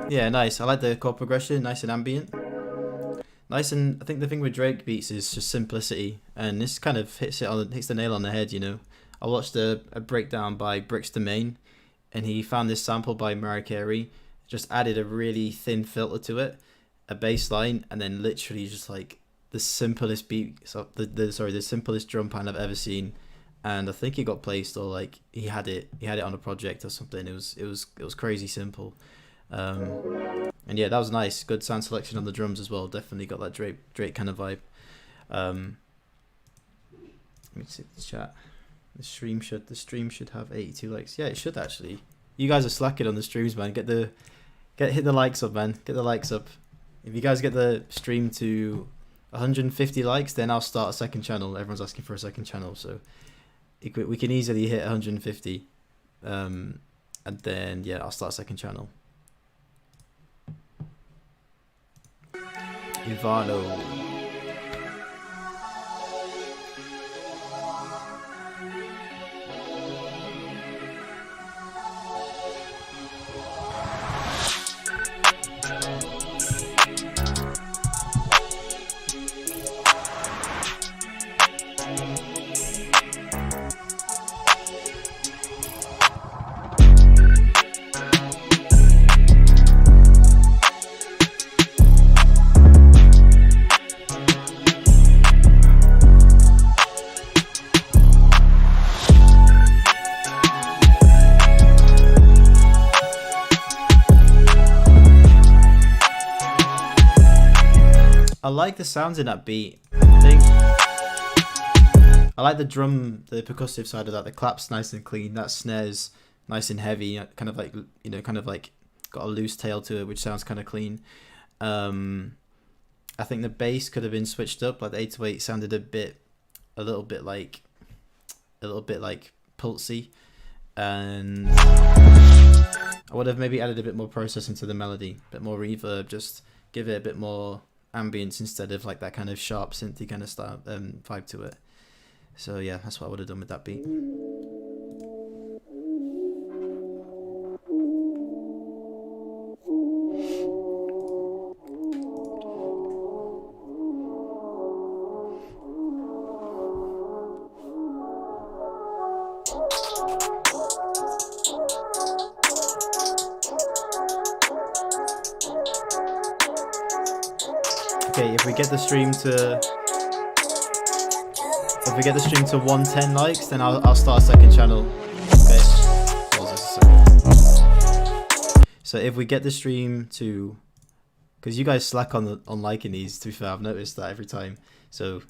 Yeah, nice. I like the chord progression, nice and ambient. Nice, and I think the thing with Drake beats is just simplicity, and this kind of hits the nail on the head, you know. I watched a breakdown by Bricks Domain, and he found this sample by Mariah Carey, just added a really thin filter to it, a bass line, and then literally just like the simplest beat, the simplest drum pan I've ever seen. And I think it got placed, or like he had it on a project or something. It was crazy simple. And yeah, that was nice. Good sound selection on the drums as well. Definitely got that Drake kind of vibe. Let me see the chat. The stream should have 82 likes. Yeah, it should actually. You guys are slacking on the streams, man. Hit the likes up, man. Get the likes up. If you guys get the stream to 150 likes, then I'll start a second channel. Everyone's asking for a second channel, so we can easily hit 150. And then yeah, I'll start a second channel. Ivano. I like the sounds in that beat. I think I like the drum, the percussive side of that. The clap's nice and clean. That snare's nice and heavy, kind of like, you know, kind of like got a loose tail to it, which sounds kind of clean. I think the bass could have been switched up. Like the 808 sounded a little bit like pulsy, and I would have maybe added a bit more processing to the melody, a bit more reverb, just give it a bit more ambience instead of like that kind of sharp synthy kind of style vibe to it. So yeah, that's what I would have done with that beat. Okay, if we get the stream to 110 likes, then I'll start a second channel. Okay. Pause this a second. So if we get the stream to, because you guys slack on liking these. To be fair, I've noticed that every time. So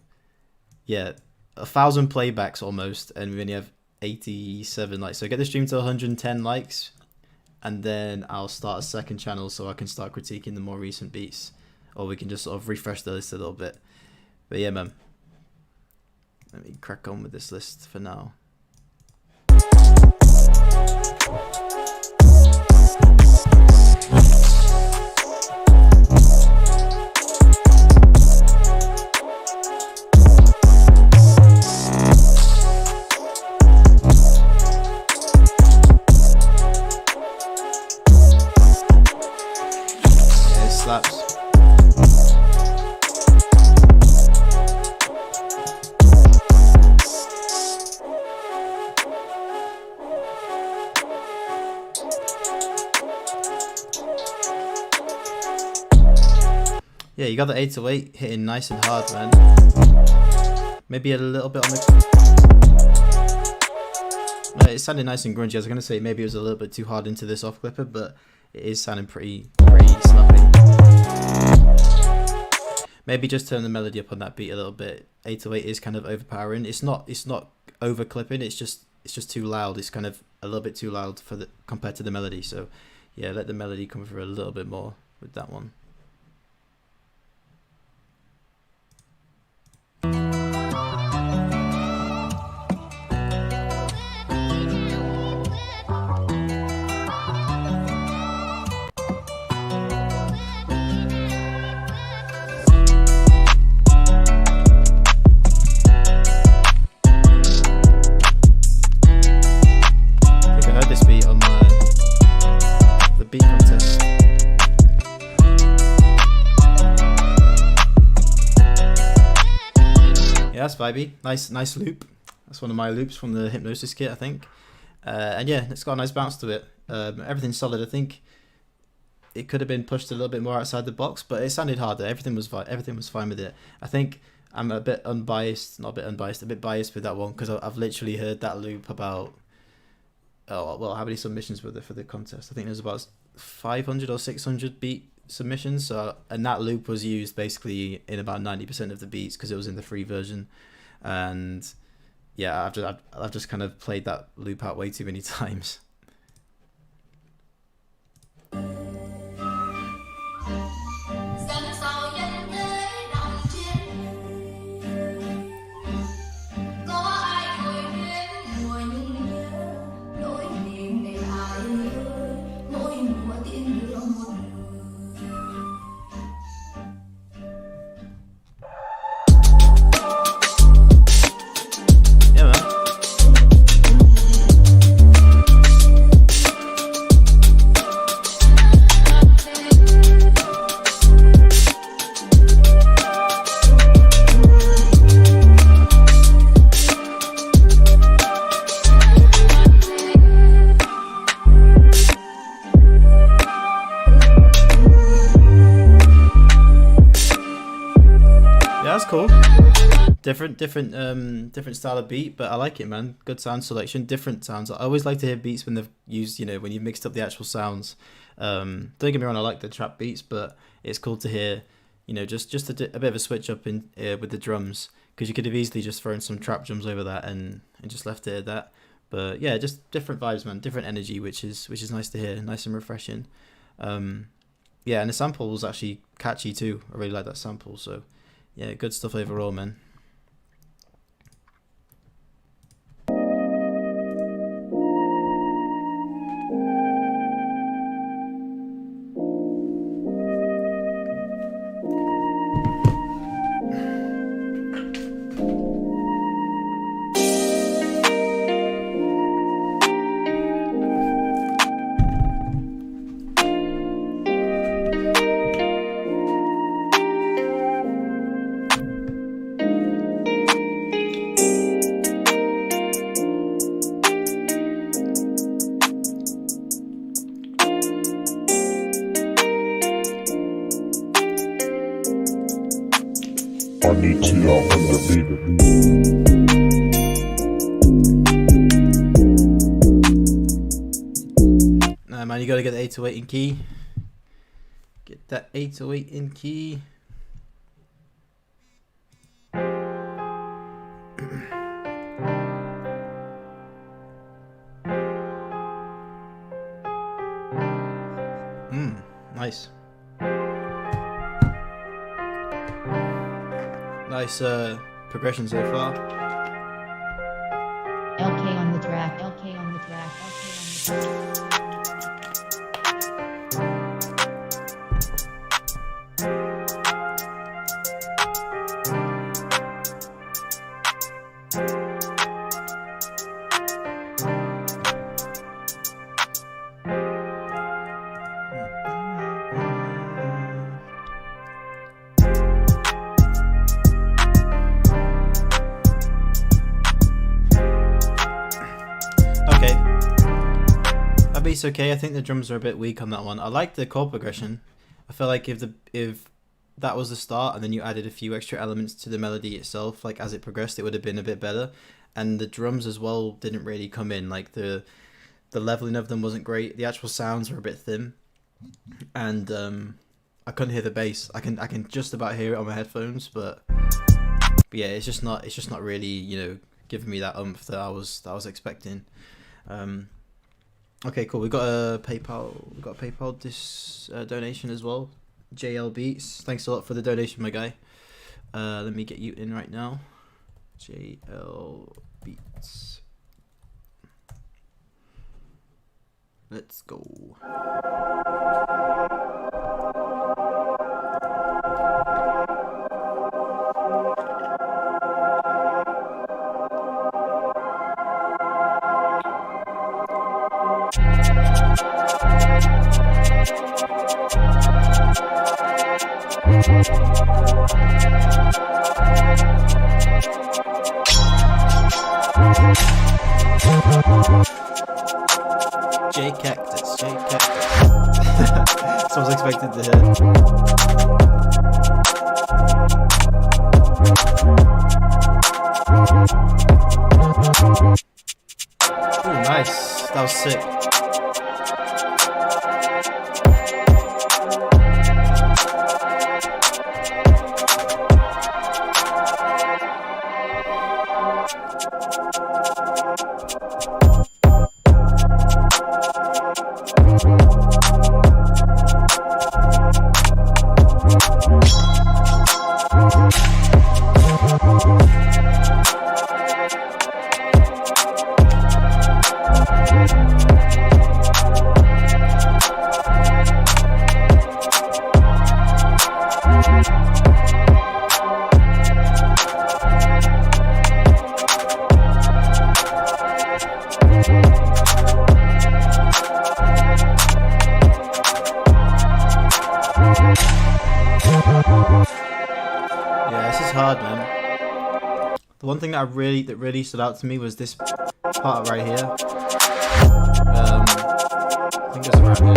yeah, 1,000 playbacks almost, and we only have 87 likes. So get the stream to 110 likes, and then I'll start a second channel so I can start critiquing the more recent beats. Or we can just sort of refresh the list a little bit. But yeah, man. Let me crack on with this list for now. Yeah, it slaps. Yeah, you got the 808 hitting nice and hard, man. Maybe a little bit on the... No, it sounded nice and grungy. I was going to say maybe it was a little bit too hard into this off clipper, but it is sounding pretty snappy. Maybe just turn the melody up on that beat a little bit. 808 is kind of overpowering. It's not over clipping. It's just too loud. It's kind of a little bit too loud compared to the melody. So yeah, let the melody come through a little bit more with that one. That's vibey. Nice loop. That's one of my loops from the Hypnosis kit, I think. And yeah, it's got a nice bounce to it. Everything's solid. I think it could have been pushed a little bit more outside the box, but it sounded harder. Everything was fine with it. I think I'm a bit biased with that one because I've literally heard that loop about, how many submissions were there for the contest? I think there's about 500 or 600 beat submissions, and that loop was used basically in about 90% of the beats because it was in the free version. And yeah, I've just kind of played that loop out way too many times. different style of beat, but I like it, man. Good sound selection, different sounds. I always like to hear beats when they've used, when you've mixed up the actual sounds. Don't get me wrong, I like the trap beats, but it's cool to hear, just a bit of a switch up in with the drums, because you could have easily just thrown some trap drums over that and just left it at that. But yeah, just different vibes, man, different energy, which is nice to hear, nice and refreshing. Yeah, and the sample was actually catchy too. I really like that sample. So yeah, good stuff overall, man. I need to y'all on the beat. Nah, man, you gotta get the 808 in key. Get that 808 in key. Nice. Nice progression so far. LK on the track, LK on the track, LK on the track. Beat's okay. I think the drums are a bit weak on that one. I like the chord progression. I feel like if that was the start and then you added a few extra elements to the melody itself, like as it progressed, it would have been a bit better. And the drums as well didn't really come in. Like the leveling of them wasn't great. The actual sounds were a bit thin, and I couldn't hear the bass. I can just about hear it on my headphones, but yeah, it's just not really giving me that oomph that I was expecting. Okay, cool. We got a PayPal this donation as well. JL Beats, thanks a lot for the donation, my guy. Let me get you in right now. JL Beats. Let's go. J Cactus. Someone's expected to hit. Ooh, nice. That was sick. Hard, man. The one thing that really stood out to me was this part right here. I think it's around here.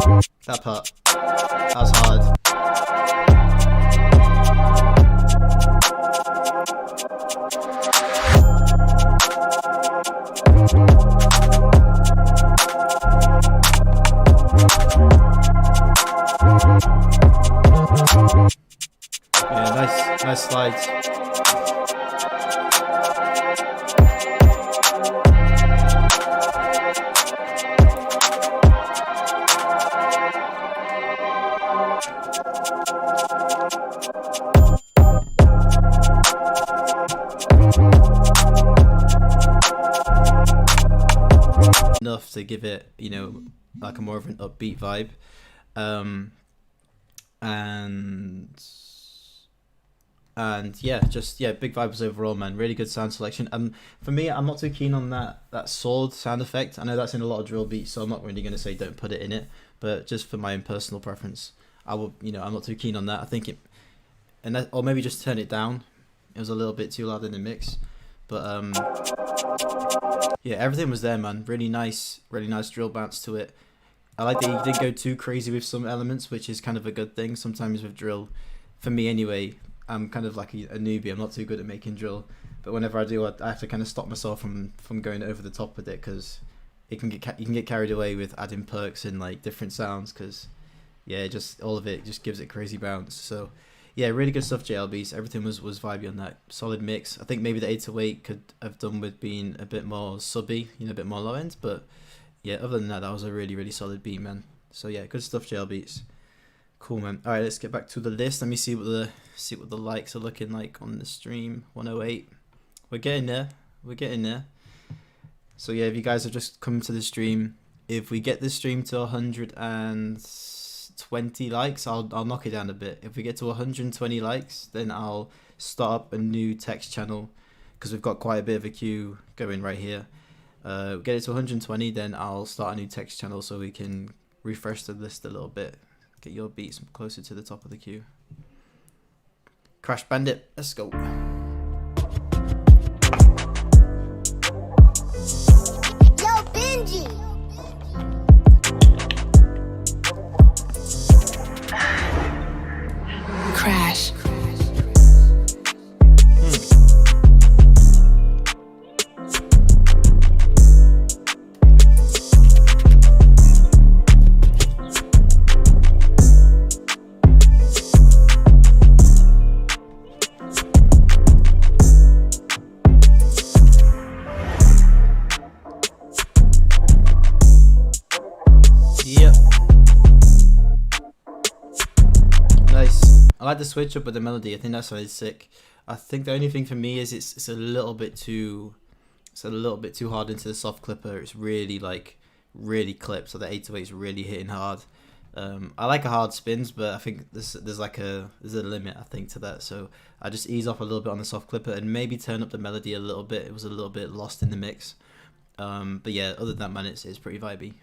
That part. That was hard. Yeah, nice slides. Enough to give it, you know, like a more of an upbeat vibe, and yeah, just big vibes overall, man. Really good sound selection. For me, I'm not too keen on that sword sound effect. I know that's in a lot of drill beats, so I'm not really going to say don't put it in it, but just for my own personal preference, I will, you know, I'm not too keen on that. I think or maybe just turn it down. It was a little bit too loud in the mix, but yeah, everything was there, man. Really nice drill bounce to it. I like that you didn't go too crazy with some elements, which is kind of a good thing. Sometimes with drill, for me anyway, I'm kind of like a newbie. I'm not too good at making drill, but whenever I do, I have to kind of stop myself from going over the top with it, because you can get carried away with adding perks and like different sounds, because yeah, just all of it just gives it crazy bounce. So yeah, really good stuff, JLBs. Everything was vibey on that. Solid mix. I think maybe the 808 could have done with being a bit more subby, you know, a bit more low end. But yeah, other than that was a really solid beat, man. So yeah, good stuff, JLBs. Cool, man. All right, let's get back to the list. Let me see what the likes are looking like on the stream. 108. We're getting there. So yeah, if you guys have just come to the stream, if we get this stream to 120 likes, I'll knock it down a bit. If we get to 120 likes, then I'll start up a new text channel, because we've got quite a bit of a queue going right here. Get it to 120, then I'll start a new text channel so we can refresh the list a little bit, get your beats closer to the top of the queue. Crash Bandit, let's go. Yo, Benji. Crash. I like the switch up with the melody. I think that's really sick. I think the only thing for me is it's a little bit too hard into the soft clipper. It's really really clipped, so the 808 is really hitting hard. I like a hard spins, but I think there's a limit, I think, to that. So I just ease off a little bit on the soft clipper and maybe turn up the melody a little bit. It was a little bit lost in the mix. But yeah, other than that, man, it's pretty vibey.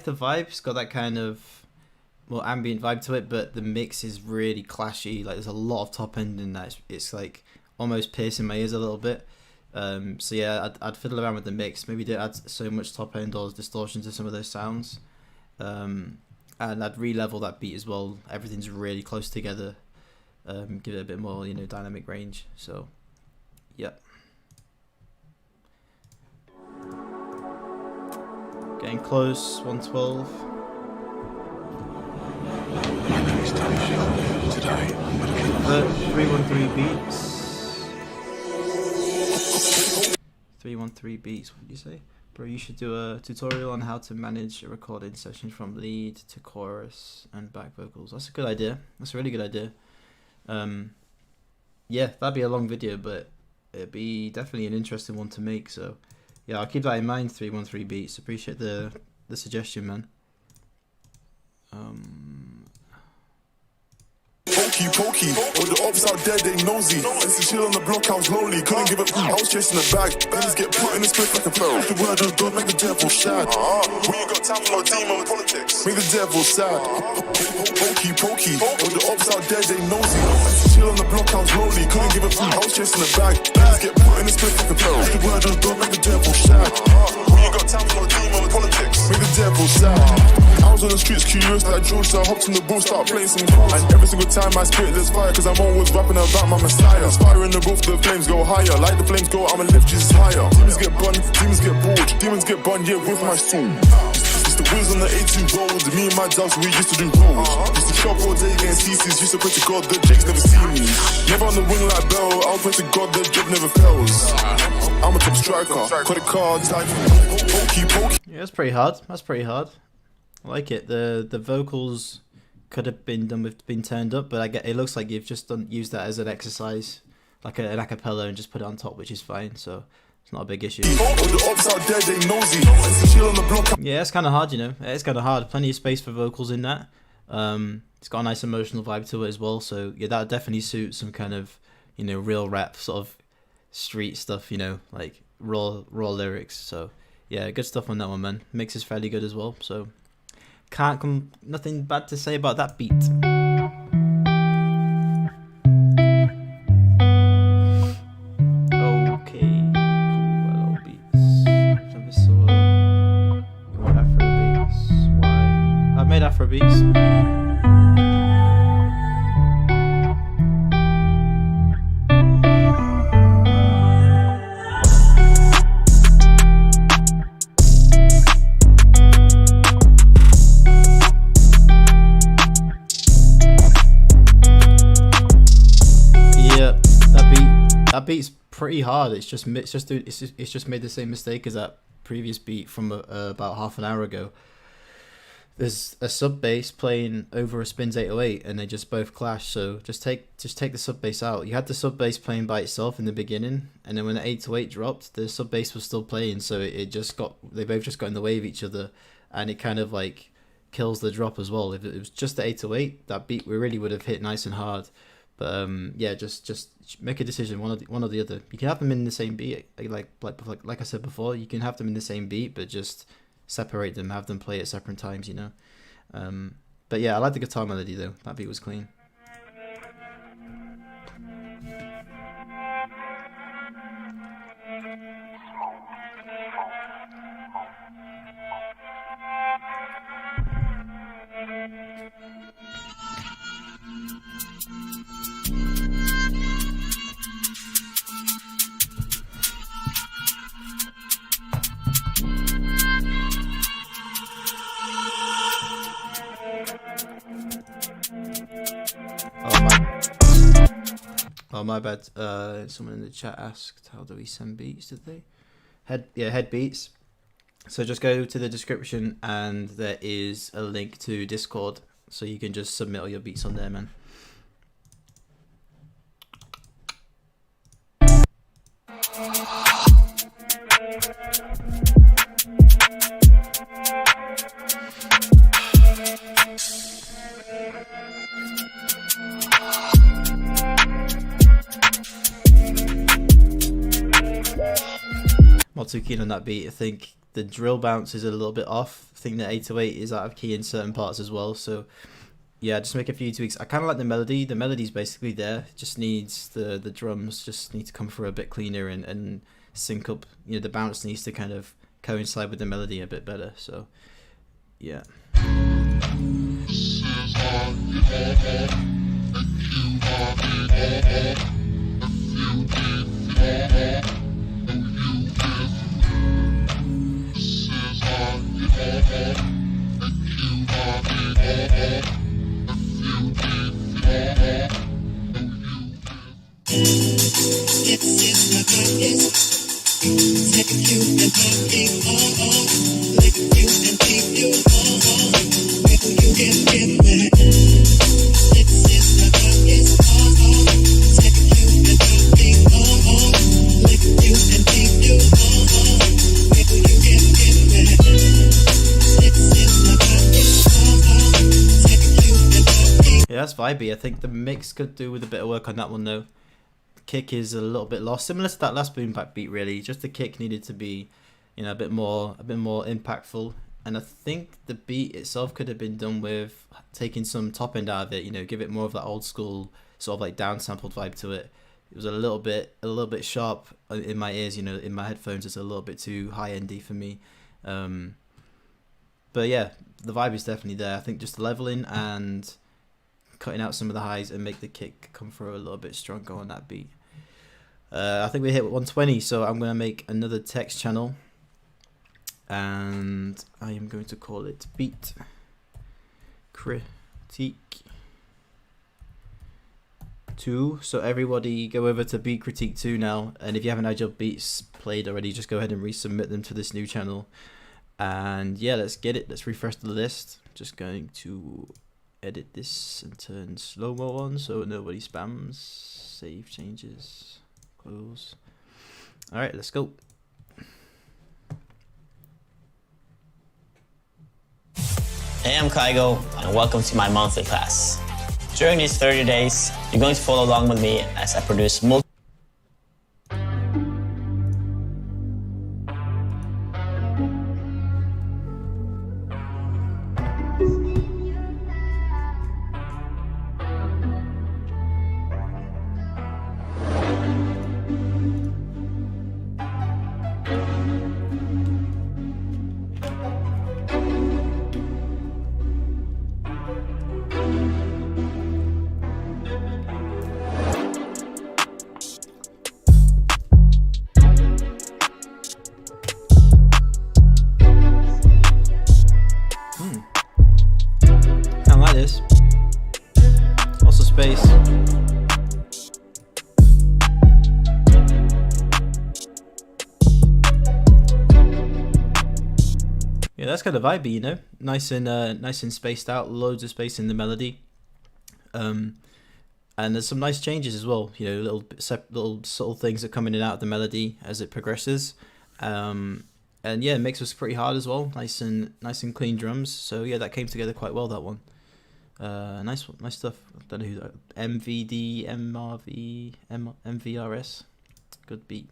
The vibe, it's got that kind of more ambient vibe to it, but the mix is really clashy. Like, there's a lot of top end in that. It's like almost piercing my ears a little bit. So yeah, I'd fiddle around with the mix. Maybe don't add so much top end or distortion to some of those sounds. And I'd re-level that beat as well. Everything's really close together. Give it a bit more, you know, dynamic range. So yeah. Getting close, 112. My name is Today, I'm gonna 313 beats. 313 beats. What did you say, bro? You should do a tutorial on how to manage a recording session from lead to chorus and back vocals. That's a good idea. That's a really good idea. Yeah, that'd be a long video, but it'd be definitely an interesting one to make. So yeah, I'll keep that in mind. 313 beats. Appreciate the suggestion, man. Pokey, all the ops out there, they nosy. Since to chill on the block, I was lonely. Couldn't give up, I was chasing the bag. Bands get put in the split like a flow. The word of God, make the devil sad. We ain't got time for no demon politics. Make the devil sad. Pokey, all the ops out there, they nosy. Since to chill on the block, I was lonely. Couldn't give up, I was chasing the bag. Bands get put in the split like a flow. The word of God, make the devil sad. We ain't got time for no demon politics. Make the devil sad. I was on the streets curious like George, so I hopped on the ball, start playing some chords. And every single time I spit, there's fire, cause I'm always rapping about my messiah. There's fire in the roof, the flames go higher. Like the flames go, I'ma lift Jesus higher. Demons get bun, demons get bored. Demons get bun, yeah, with my soul. It's the wheels on the A2 road. Me and my dogs, we used to do rolls. Used to shop all day against CCs. Used to pray to God, the Jakes never see me. Never on the wing like Bell. I'll pray to God, the job never fails. I'm a top striker, credit cards, like pokey. Yeah, that's pretty hard. That's pretty hard. I like it. The vocals could have been done with been turned up, but I get it looks like you've just used that as an exercise, like an acapella, and just put it on top, which is fine. So it's not a big issue. Yeah, it's kind of hard, you know. It's kind of hard. Plenty of space for vocals in that. It's got a nice emotional vibe to it as well. So yeah, that would definitely suit some kind of, you know, real rap sort of street stuff. You know, like raw lyrics. So yeah, good stuff on that one, man. Mix is fairly good as well. So. Nothing bad to say about that beat. Okay, cool, hello beats. Never saw Afro beats. Why? I've made Afro beats. That beat's pretty hard. It's just made the same mistake as that previous beat from about half an hour ago. There's a sub bass playing over a Spins 808, and they just both clash. So just take the sub bass out. You had the sub bass playing by itself in the beginning, and then when the 808 dropped, the sub bass was still playing. So they both just got in the way of each other, and it kind of like kills the drop as well. If it was just the 808, that beat we really would have hit nice and hard. But yeah, just make a decision, one or the other. You can have them in the same beat, like I said before. You can have them in the same beat, but just separate them, have them play at separate times, you know. But yeah, I like the guitar melody though. That beat was clean. Oh my bad. Someone in the chat asked, how do we send beats? Did they? Head beats. So just go to the description and there is a link to Discord, so you can just submit all your beats on there, man. Not too keen on that beat. I think the drill bounce is a little bit off. I think the 808 is out of key in certain parts as well. So yeah, just make a few tweaks. I kind of like the melody. The melody's basically there. It just needs the drums just need to come through a bit cleaner and sync up. You know, the bounce needs to kind of coincide with the melody a bit better. So yeah. Yeah, that's vibey. I think the mix could do with a bit of work on that one though. The kick is a little bit lost, similar to that last boom bap beat really. Just the kick needed to be, you know, a bit more impactful. And I think the beat itself could have been done with taking some top end out of it, you know, give it more of that old school sort of like downsampled vibe to it. It was a little bit sharp in my ears, you know, in my headphones. It's a little bit too high endy for me. But yeah, the vibe is definitely there. I think just the leveling and cutting out some of the highs and make the kick come through a little bit stronger on that beat. I think we hit 120, so I'm going to make another text channel. And I am going to call it Beat Critique 2. So everybody go over to Beat Critique 2 now. And if you haven't had your beats played already, just go ahead and resubmit them to this new channel. And yeah, let's get it. Let's refresh the list. Just going to edit this and turn slow-mo on so nobody spams. Save changes. Close. Alright, let's go. Hey, I'm Kygo, and welcome to my monthly class. During these 30 days, you're going to follow along with me as I produce multiple Kinda like this. Lots of space. Yeah, that's kind of vibey, you know. Nice and spaced out. Loads of space in the melody. And there's some nice changes as well. You know, little subtle things that come in and out of the melody as it progresses. And yeah, the mix was pretty hard as well. Nice and clean drums. So yeah, that came together quite well, that one. Nice stuff. I don't know who that, MVD, MRV, MVRS. Good beat.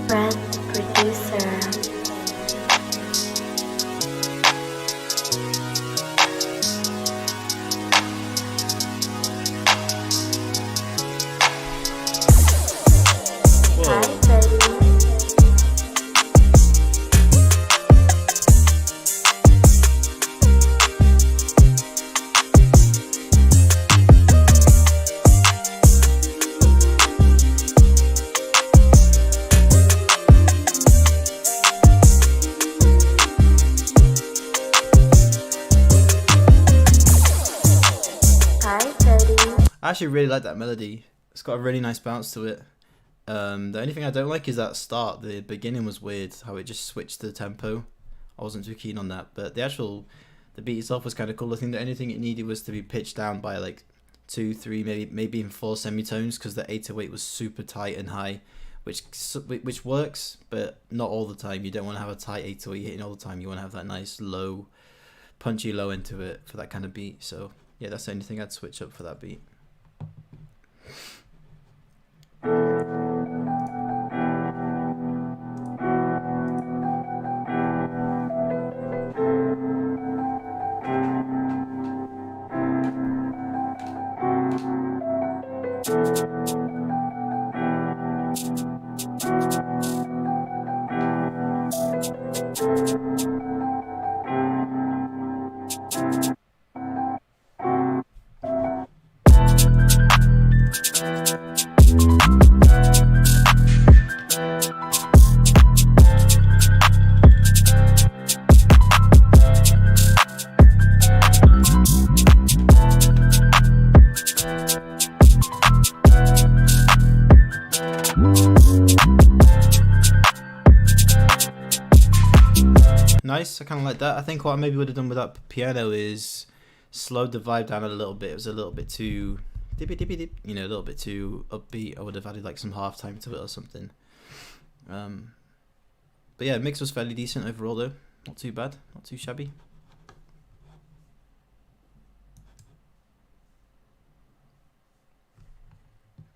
Brad producer. I actually really like that melody. It's got a really nice bounce to it. The only thing I don't like is that start. The beginning was weird, how it just switched the tempo. I wasn't too keen on that, but the beat itself was kind of cool. I think the only thing it needed was to be pitched down by like 2, 3, maybe even 4 semitones, because the 808 was super tight and high, which works, but not all the time. You don't want to have a tight 808 hitting all the time. You want to have that nice low, punchy low end to it for that kind of beat. So yeah, that's the only thing I'd switch up for that beat. nice. I kind of like that. I think what I maybe would have done with that piano is slowed the vibe down a little bit. It was a little bit too dippy dippy dip, you know, a little bit too upbeat. I would have added like some halftime to it or something. But yeah, mix was fairly decent overall though. Not too bad, not too shabby.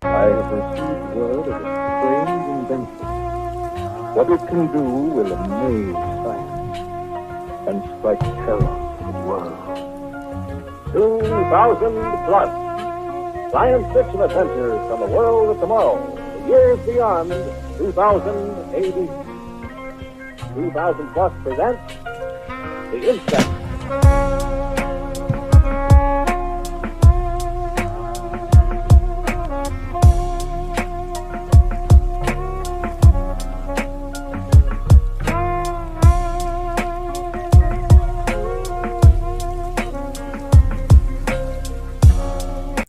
I have received word of a strange invention. What it can do will amaze science and strike terror to the world. 2,000 plus science fiction adventures from the world of tomorrow, the years beyond 2000 AD. 2000 plus presents The Insect.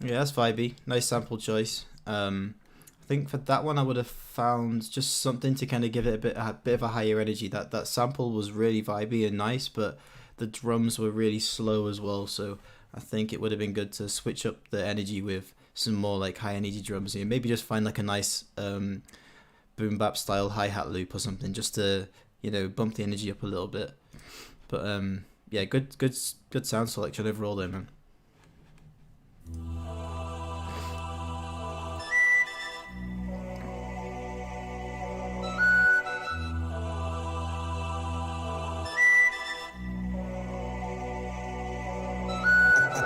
Yeah, that's vibey. Nice sample choice. I think for that one I would have found just something to kind of give it a bit of a higher energy. That sample was really vibey and nice, but the drums were really slow as well. So I think it would have been good to switch up the energy with some more like high energy drums. And maybe just find like a nice boom bap style hi-hat loop or something, just to, you know, bump the energy up a little bit. But yeah, good sound selection overall though, man.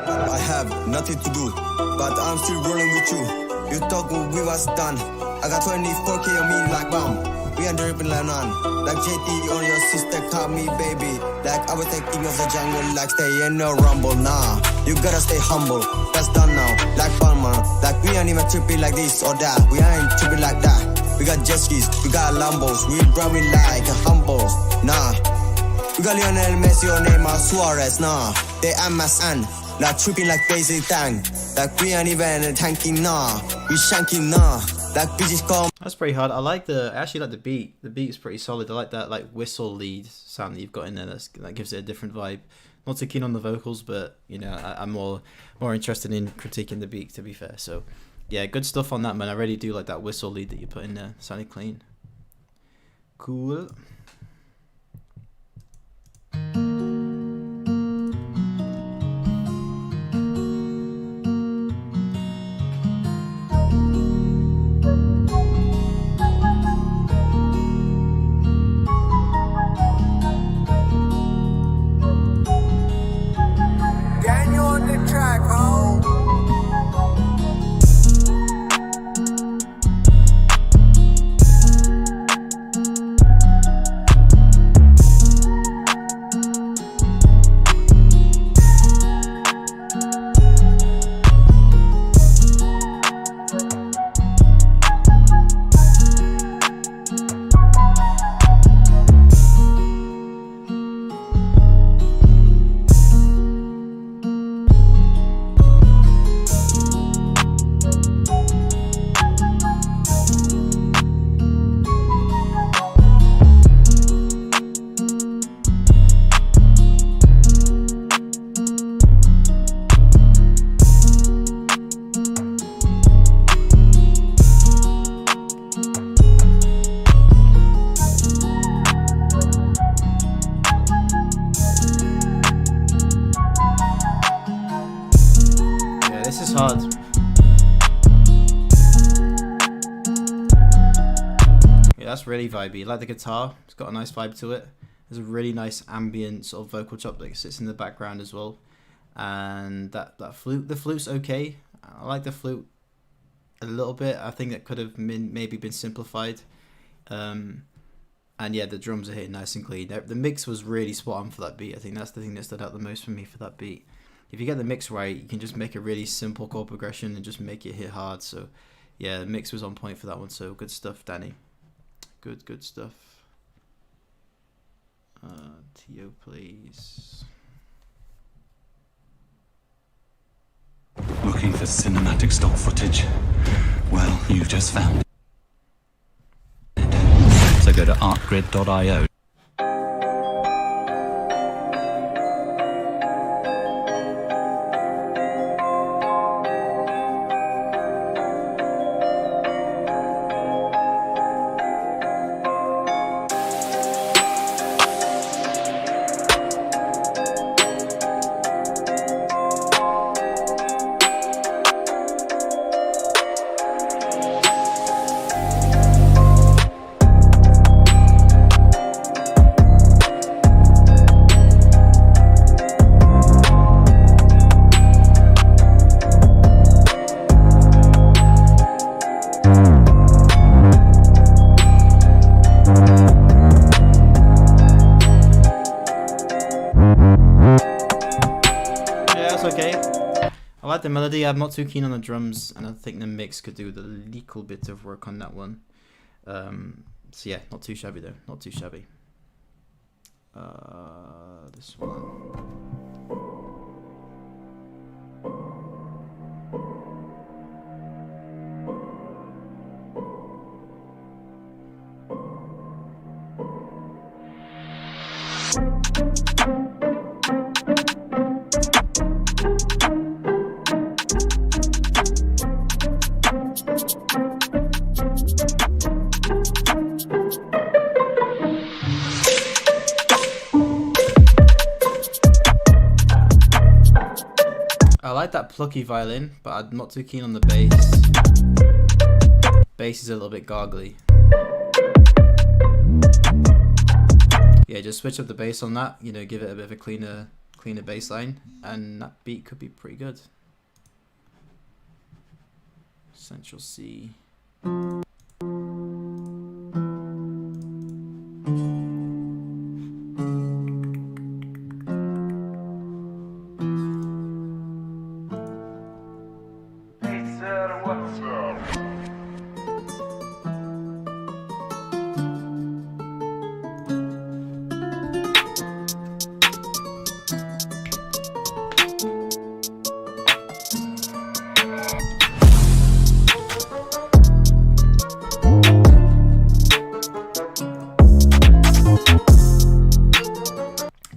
I have nothing to do, but I'm still rolling with you. You thought we was done. I got 24K on me like bomb. We under ripping like none. Like JT on your sister, call me baby. Like I was taking of the jungle, like stay in no rumble. Nah, you gotta stay humble. That's done now, like Palmer. Like we ain't even tripping like this or that. We ain't tripping like that. We got jet skis, we got Lambos. We driving like a humble. Nah, we got Lionel Messi or Neymar Suarez. Nah, they MSN. Like tripping like crazy tank. Like we ain't even tanking, nah. We shanking, nah. Like bitches come. That's pretty hard. I actually like the beat. The beat's pretty solid. I like that like whistle lead sound that you've got in there. That gives it a different vibe. Not too keen on the vocals, but you know, I'm more interested in critiquing the beat, to be fair. So yeah, good stuff on that, man. I really do like that whistle lead that you put in there. Sounded clean. Cool. Hard. Yeah, that's really vibey. I like the guitar. It's got a nice vibe to it. There's a really nice ambient sort of vocal chop that sits in the background as well. And that flute, the flute's okay. I like the flute a little bit. I think that could have maybe been simplified. And yeah, the drums are hitting nice and clean. The mix was really spot on for that beat. I think that's the thing that stood out the most for me for that beat. If you get the mix right, you can just make a really simple chord progression and just make it hit hard. So yeah, the mix was on point for that one. So good stuff, Danny. Good stuff. Tio, please. Looking for cinematic stock footage? Well, you just found it. So go to artgrid.io. like the melody. I'm not too keen on the drums, and I think the mix could do with a little bit of work on that one. So yeah, not too shabby though. Not too shabby. This one. I like that plucky violin, but I'm not too keen on the bass. Bass is a little bit gargly. Yeah, just switch up the bass on that, you know, give it a bit of a cleaner bass line, and that beat could be pretty good. Central C.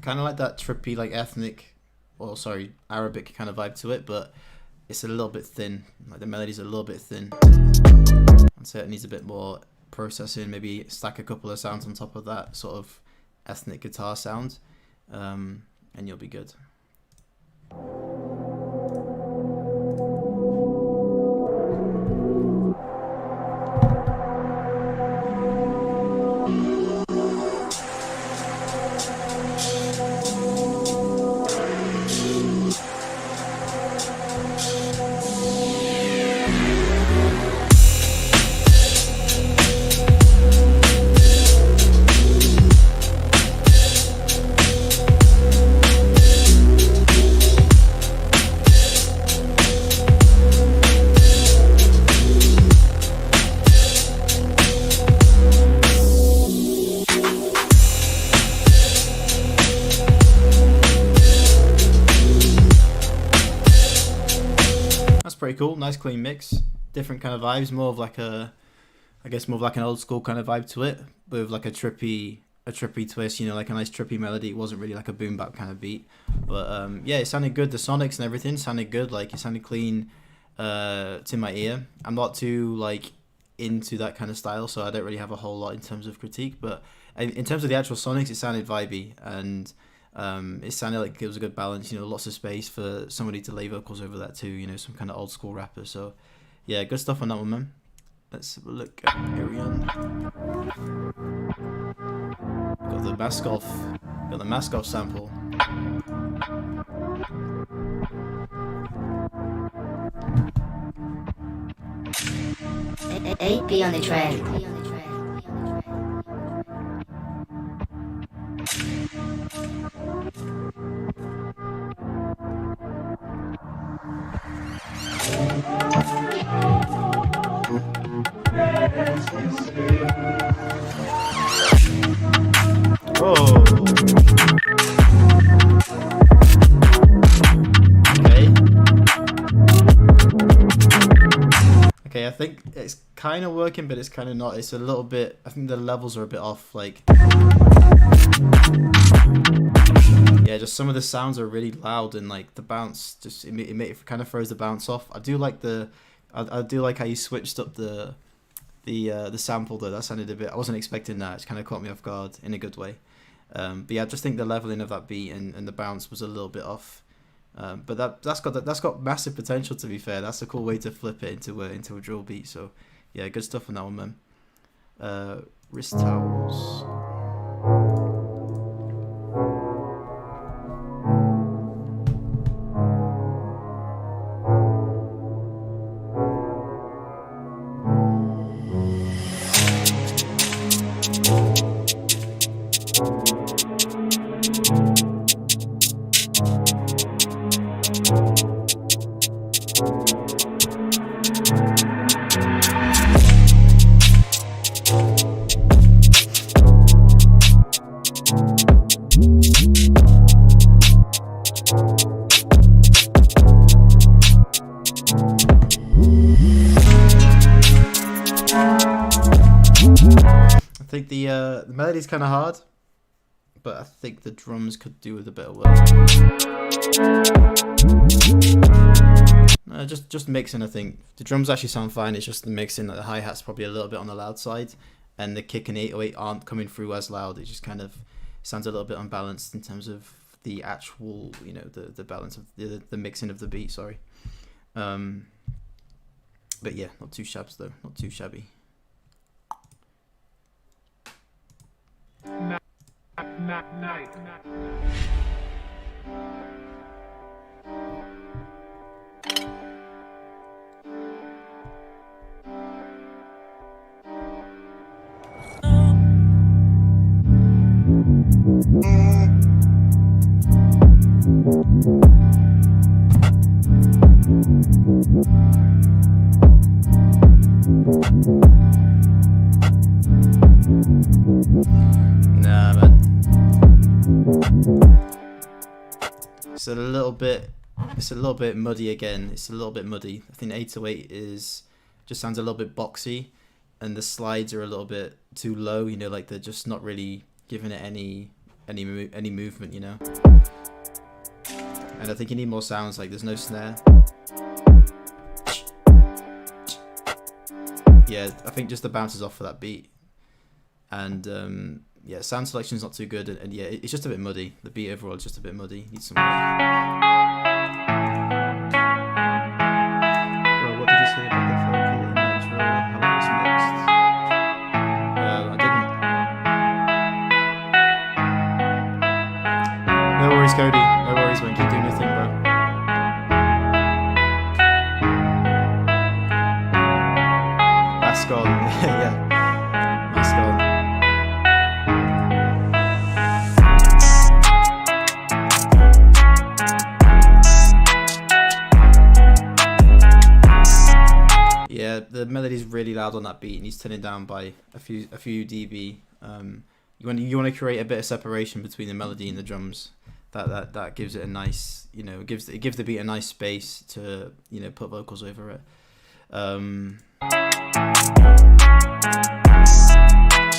Kind of like that trippy, like ethnic, or sorry, Arabic kind of vibe to it, but it's a little bit thin. Like the melody's a little bit thin. I'd say it needs a bit more processing. Maybe stack a couple of sounds on top of that sort of ethnic guitar sound, and you'll be good. Pretty cool, nice clean mix, different kind of vibes, more of like a, I guess more of like an old school kind of vibe to it, with like a trippy twist, you know, like a nice trippy melody. It wasn't really like a boom bap kind of beat, but yeah, it sounded good. The sonics and everything sounded good, like it sounded clean to my ear. I'm not too like into that kind of style, so I don't really have a whole lot in terms of critique, but in terms of the actual sonics, it sounded vibey, and it sounded like it was a good balance, you know, lots of space for somebody to lay vocals over that too, you know, some kind of old school rapper. So yeah, good stuff on that one, man. Let's have a look at Arion. Got the Maskov sample. AP on the track. Oh. Okay, I think it's kind of working, but it's kind of not. It's a little bit, I think the levels are a bit off, like, yeah, just some of the sounds are really loud, and like the bounce, just it kind of throws the bounce off. I do like I do like how you switched up the sample though. That sounded a bit, I wasn't expecting that. It's kind of caught me off guard in a good way. But yeah, I just think the leveling of that beat and the bounce was a little bit off. But that's got massive potential, to be fair. That's a cool way to flip it into a drill beat. So yeah, good stuff on that one, man. Wrist towels. think the melody's kind of hard, but I think the drums could do with a bit of work. Just mixing, I think. The drums actually sound fine, it's just the mixing, like the hi-hat's probably a little bit on the loud side, and the kick and 808 aren't coming through as loud. It just kind of sounds a little bit unbalanced in terms of the actual, you know, the balance of the mixing of the beat, sorry. But yeah, not too shabs though, not too shabby. Nah, man. It's a little bit muddy again. It's a little bit muddy. I think 808 just sounds a little bit boxy, and the slides are a little bit too low. You know, like they're just not really giving it any movement. You know. And I think you need more sounds. Like there's no snare. Yeah, I think just the bounces off for that beat. And yeah, sound selection is not too good, and yeah, it's just a bit muddy. The beat overall is just a bit muddy. Needs some work. Bro, what did you say about the vocal in the intro? How it was mixed? I didn't. No worries, Cody. No worries, man. Keep doing your thing, bro. Mask on. Yeah. Mask on. Yeah, the melody's really loud on that beat, and he's turning down by a few dB. You want to create a bit of separation between the melody and the drums. That gives it a nice, you know, it gives the beat a nice space to, you know, put vocals over it.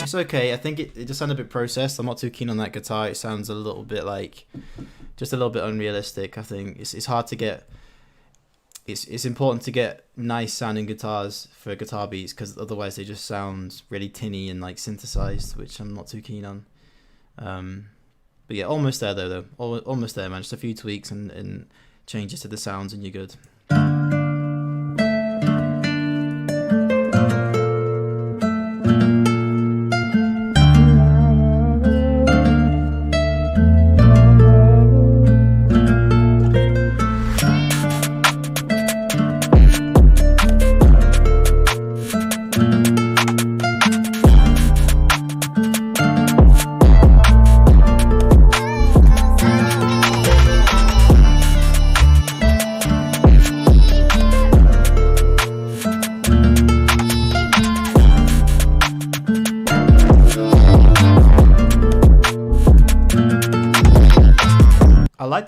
It's okay. I think it just sounded a bit processed. I'm not too keen on that guitar. It sounds a little bit like, just a little bit unrealistic. I think it's hard to get. It's important to get nice sounding guitars for guitar beats, because otherwise they just sound really tinny and like synthesized, which I'm not too keen on. But yeah, almost there though. Almost there, man. Just a few tweaks and changes to the sounds, and you're good.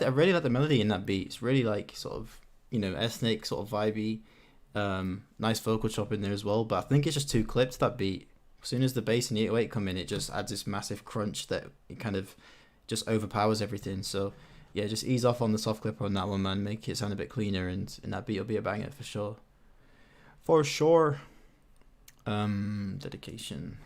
I really like the melody in that beat. It's really like sort of, you know, ethnic, sort of vibey. Nice vocal chop in there as well, but I think it's just too clipped, that beat. As soon as the bass and the 808 come in, it just adds this massive crunch that it kind of just overpowers everything. So yeah, just ease off on the soft clip on that one, man. Make it sound a bit cleaner, and that beat will be a banger for sure. For sure. Dedication.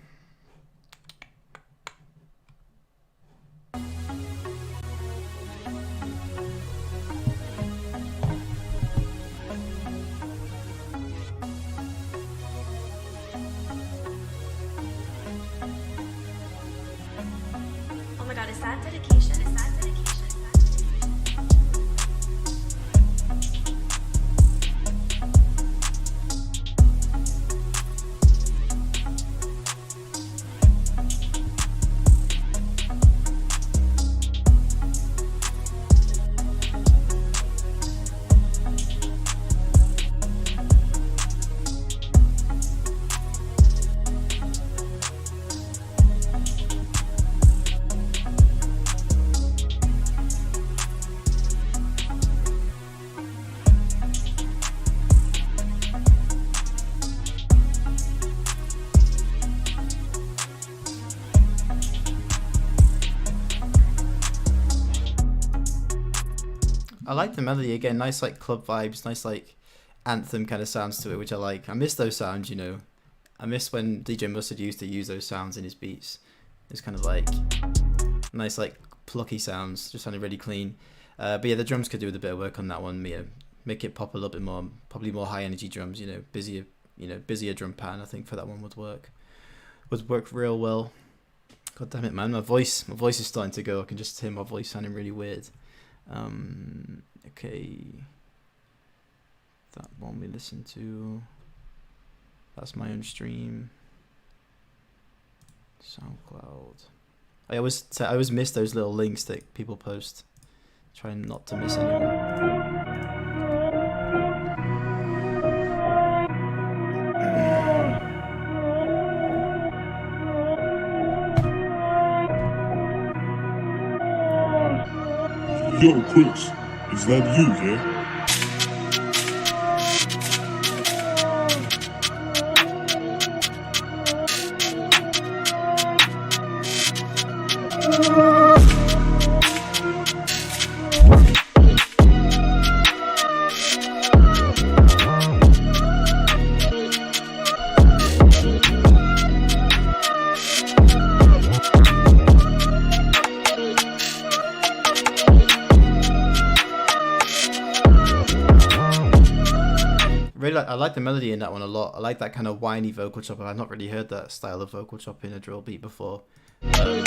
Oh my god, is that dedication? Is that dedication? I like the melody again. Nice like club vibes. Nice like anthem kind of sounds to it, which I like. I miss those sounds, you know. I miss when DJ Mustard used to use those sounds in his beats. It's kind of like nice like plucky sounds, just sounded really clean. But yeah, the drums could do with a bit of work on that one. Yeah, make it pop a little bit more, probably more high energy drums. You know, busier drum pattern. I think for that one would work real well. God damn it, man, my voice is starting to go. I can just hear my voice sounding really weird. Okay, that one we listened to. That's my own stream. SoundCloud. I always miss those little links that people post. Trying not to miss anyone. Yo, Chris, is that you, yeah? I like the melody in that one a lot. I like that kind of whiny vocal chop. I've not really heard that style of vocal chop in a drill beat before. Yeah,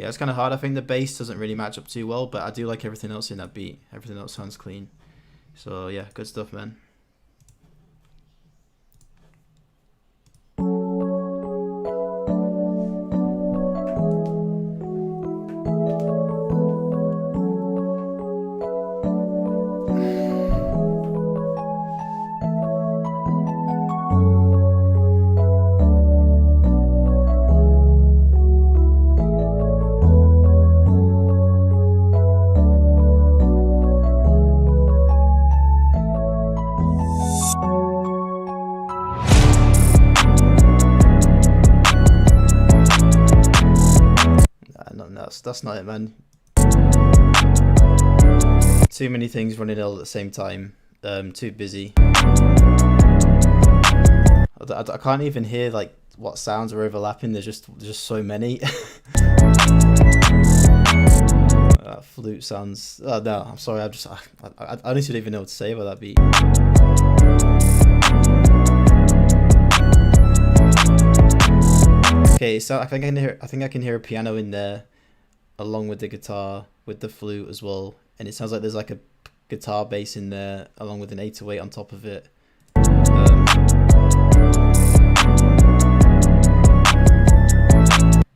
it's kind of hard. I think the bass doesn't really match up too well, but I do like everything else in that beat. Everything else sounds clean. So yeah, good stuff, man. That's not it, man. Too many things running all at the same time. Too busy. I can't even hear like what sounds are overlapping. There's just so many. Flute sounds. Oh no, I'm sorry. I honestly don't even know what to say about that beat. Okay, so I think I can hear a piano in there, along with the guitar, with the flute as well, and it sounds like there's like a guitar bass in there, along with an 808 on top of it.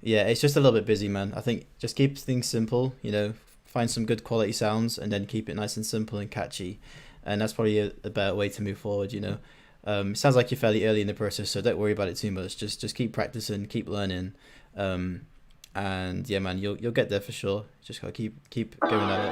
Yeah, it's just a little bit busy, man. I think just keep things simple, you know, find some good quality sounds, and then keep it nice and simple and catchy, and that's probably a better way to move forward, you know. It sounds like you're fairly early in the process, so don't worry about it too much. Just keep practicing, keep learning, and yeah, man, you'll get there for sure. Just gotta keep going at it.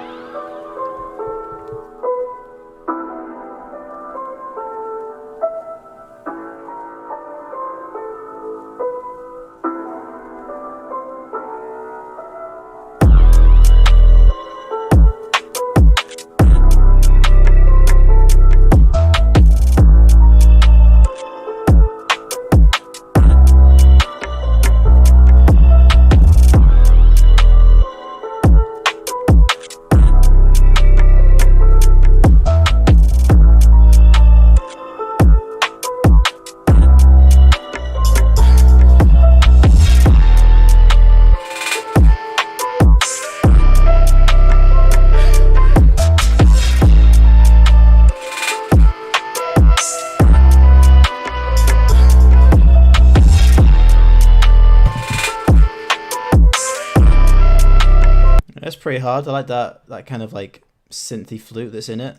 That's pretty hard. I like that kind of like synthy flute that's in it.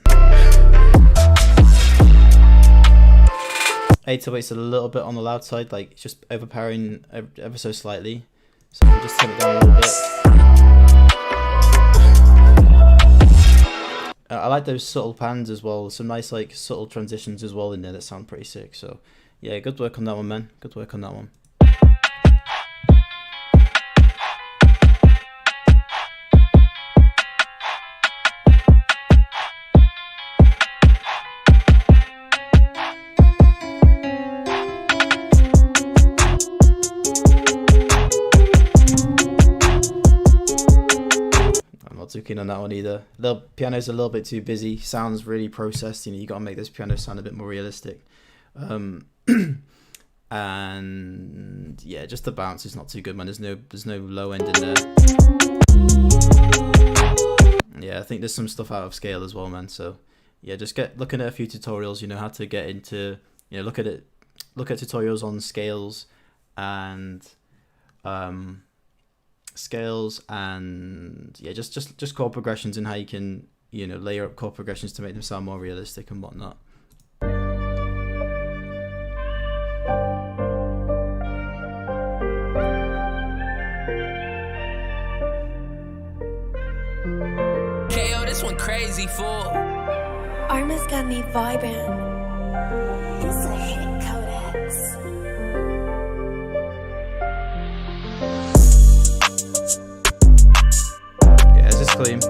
808's a little bit on the loud side, like it's just overpowering ever so slightly. So I'll just turn it down a little bit. I like those subtle pans as well. Some nice like subtle transitions as well in there that sound pretty sick. So Yeah, good work on that one, man. Good work on that one. Too keen on that one either. The piano's a little bit too busy. Sounds really processed. You know, you got to make this piano sound a bit more realistic. And yeah, just the bounce is not too good, man. There's no low end in there. Yeah, I think there's some stuff out of scale as well, man. So yeah, just looking at a few tutorials. You know how to get into. You know, look at tutorials on scales and yeah, just chord progressions and how you can, you know, layer up chord progressions to make them sound more realistic and whatnot. KO, this one crazy fool. Arma's got me vibing. It's a hit codex. Yeah, is this clean?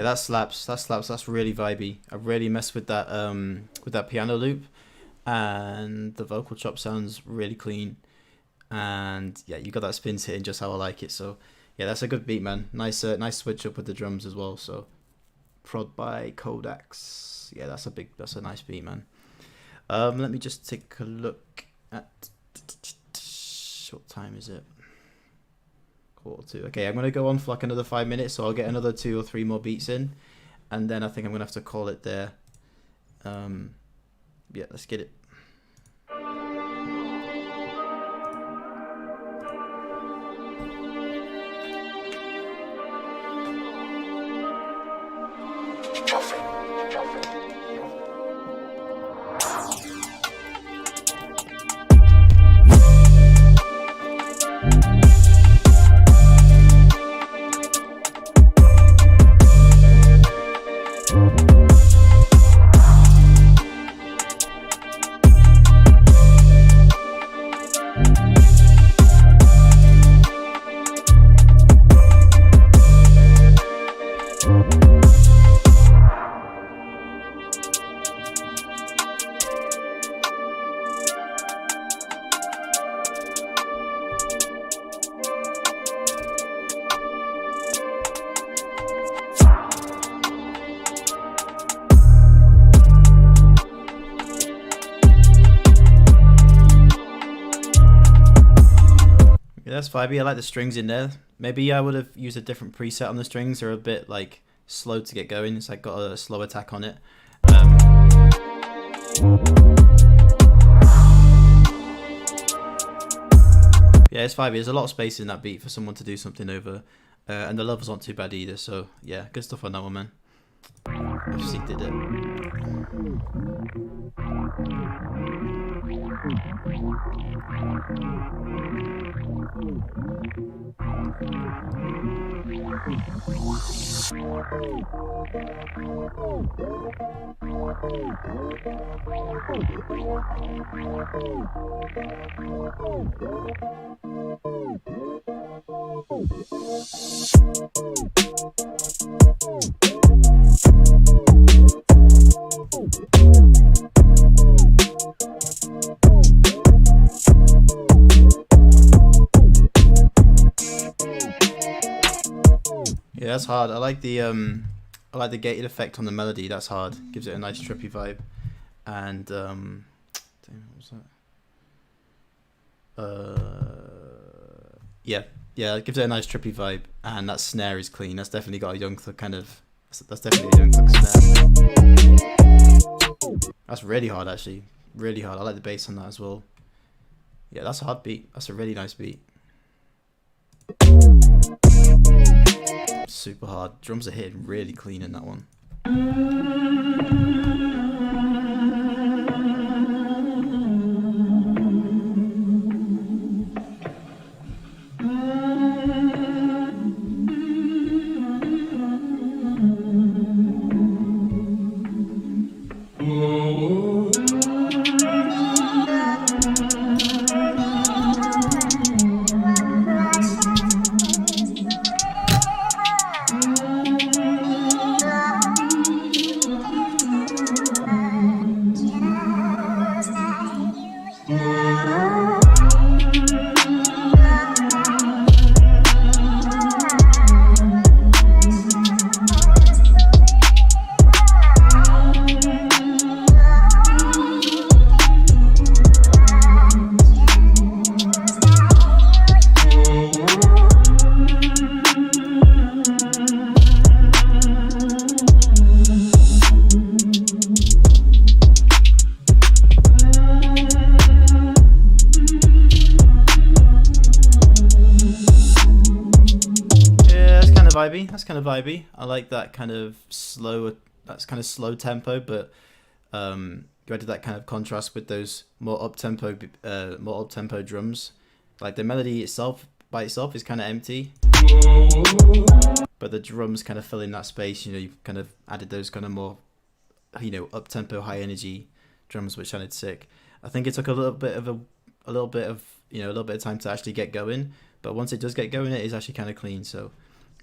That slaps. That's really vibey. I really messed with that piano loop, and the vocal chop sounds really clean. And yeah, you got that spins hitting just how I like it. So yeah, that's a good beat, man. Nice switch up with the drums as well. So prod by Codex. Yeah, that's a nice beat, man. Let me just take a look at what time is it? 1:45. Okay, I'm gonna go on for like another 5 minutes, so I'll get another 2 or 3 more beats in, and then I think I'm gonna have to call it there. Yeah, let's get it. That's vibey. I like the strings in there. Maybe I would have used a different preset on the strings. They're a bit like slow to get going. It's like got a slow attack on it. Yeah, it's vibey. There's a lot of space in that beat for someone to do something over, and the levels aren't too bad either. So yeah, good stuff on that one, man. FC did it. Yeah, that's hard. I like the gated effect on the melody. That's hard. Gives it a nice trippy vibe. And damn, what was that? Yeah, Yeah, it gives it a nice trippy vibe, and that snare is clean. That's definitely got a Young Thug kind of. That's definitely a Young Thug snare. That's really hard, actually. Really hard. I like the bass on that as well. Yeah, that's a hard beat. That's a really nice beat. Super hard. Drums are hitting really clean in that one. That's kind of vibey. I like that kind of slow. That's kind of slow tempo, but you added that kind of contrast with those more up tempo drums. Like the melody itself by itself is kind of empty, but the drums kind of fill in that space. You know, you've kind of added those kind of more, you know, up tempo, high energy drums, which sounded sick. I think it took a little bit of time to actually get going, but once it does get going, it is actually kind of clean. So.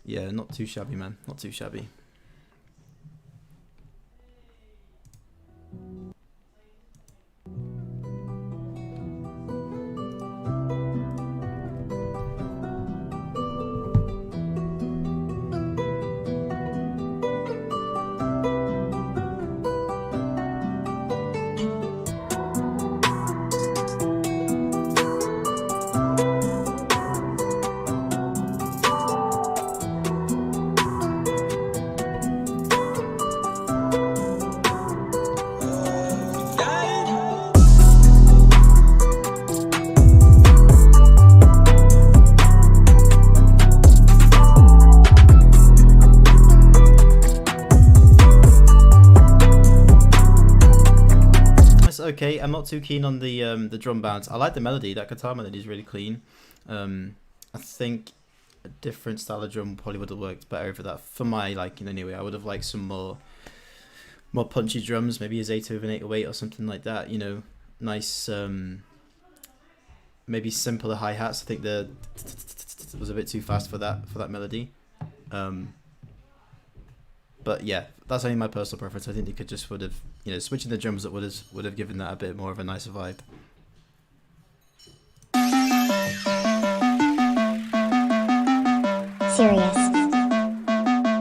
Yeah, not too shabby, man. Not too shabby. Okay, I'm not too keen on the drum bounce. I like the melody. That guitar melody is really clean. I think a different style of drum probably would have worked better over that for my liking anyway. I would have liked some more punchy drums, maybe a Zato with an 808 or something like that. You know, nice, maybe simpler hi hats. I think the was a bit too fast for that melody. But yeah, that's only my personal preference. I think you could just would have, you know, switching the drums that would have given that a bit more of a nicer vibe. Serious.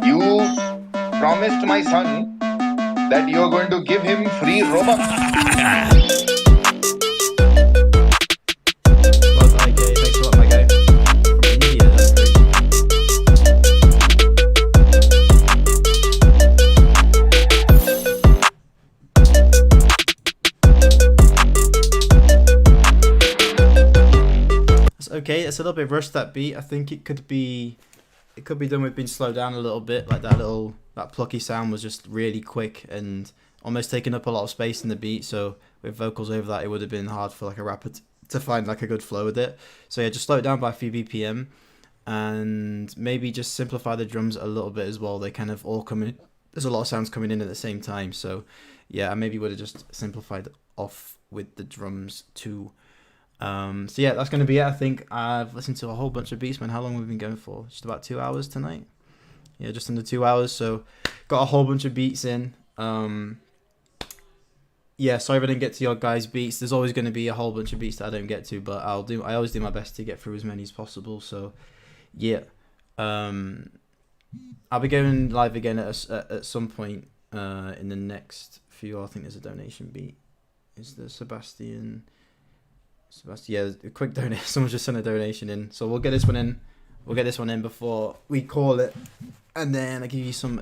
You promised my son that you're going to give him free Robux. Thanks a lot, my guy. From India, that's great. Okay, it's a little bit rushed, that beat. I think it could be done with being slowed down a little bit. Like that plucky sound was just really quick and almost taking up a lot of space in the beat. So with vocals over that, it would have been hard for like a rapper to find like a good flow with it. So yeah, just slow it down by a few BPM and maybe just simplify the drums a little bit as well. They kind of all come in. There's a lot of sounds coming in at the same time. So yeah, I maybe would have just simplified off with the drums too. So yeah, that's going to be it. I think I've listened to a whole bunch of beats, man. How long have we been going for? Just about 2 hours tonight. Yeah, just under 2 hours. So got a whole bunch of beats in. Yeah, sorry if I didn't get to your guys' beats. There's always going to be a whole bunch of beats that I don't get to, but I always do my best to get through as many as possible. So yeah, I'll be going live again at some point in the next few. I think there's a donation beat. Is there Sebastian? Yeah, a quick donation. Someone just sent a donation in, so we'll get this one in. we'll get this one in before we call it, and then I give you some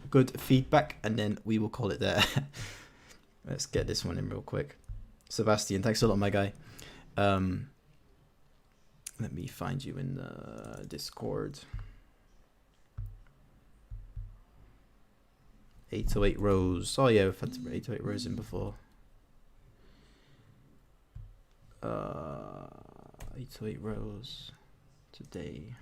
good feedback, and then we will call it there. Let's get this one in real quick. Sebastian, thanks a lot, my guy. Let me find you in the Discord. 808 Rose. Oh yeah, we've had 808 Rose in before. 808 Rose today.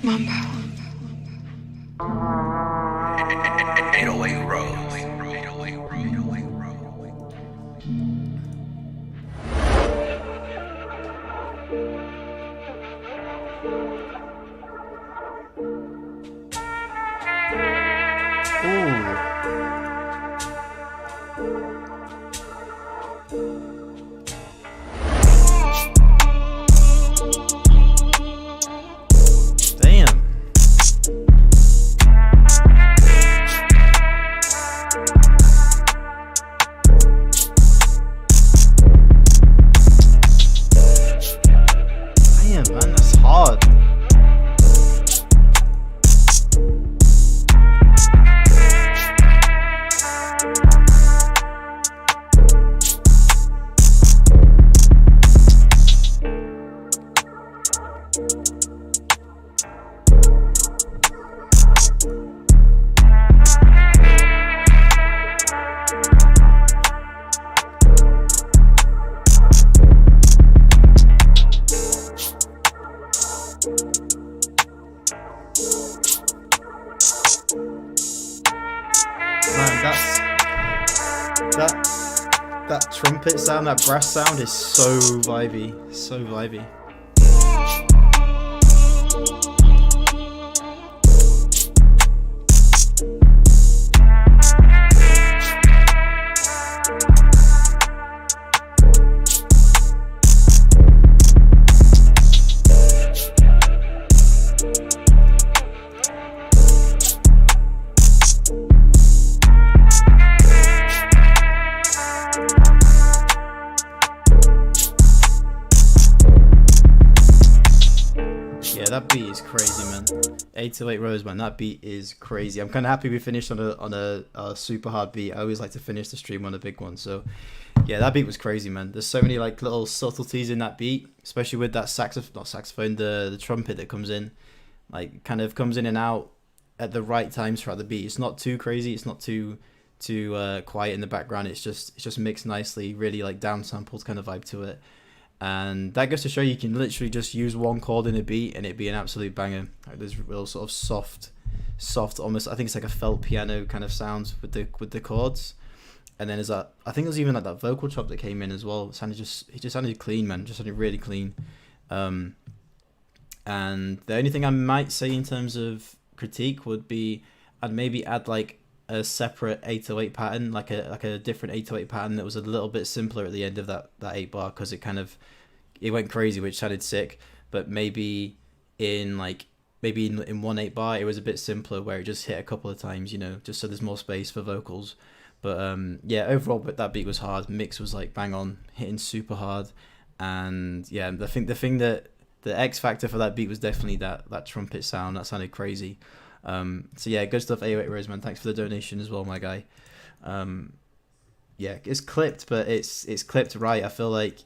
Mambo. 808 Rose. Damn. Damn, man, that's hard. Man, that trumpet sound, that brass sound is so vibey, so vibey. Yeah, that beat is crazy, man. 808 Rose, man, that beat is crazy. I'm kind of happy we finished on a super hard beat. I always like to finish the stream on a big one. So, yeah, that beat was crazy, man. There's so many like little subtleties in that beat, especially with that the trumpet that comes in, like kind of comes in and out at the right times throughout the beat. It's not too crazy. It's not too quiet in the background. It's just mixed nicely, really like down sampled kind of vibe to it. And that goes to show you can literally just use one chord in a beat and it'd be an absolute banger. Like, there's real sort of soft, almost, I think it's like a felt piano kind of sounds with the chords. And then there's that, I think there's even like that vocal chop that came in as well. It just sounded clean, man. Just sounded really clean. And the only thing I might say in terms of critique would be I'd maybe add like a separate 808 pattern, like a different 808 pattern that was a little bit simpler at the end of that 8 bar, because it went crazy, which sounded sick. But maybe in one 8 bar it was a bit simpler, where it just hit a couple of times, you know, just so there's more space for vocals. But yeah, overall, but that beat was hard. Mix was like bang on, hitting super hard. And yeah, the thing that the X factor for that beat was definitely that trumpet sound. That sounded crazy. So yeah, good stuff, 808 Roseman. Thanks for the donation as well, my guy. Yeah, it's clipped, but it's clipped right. I feel like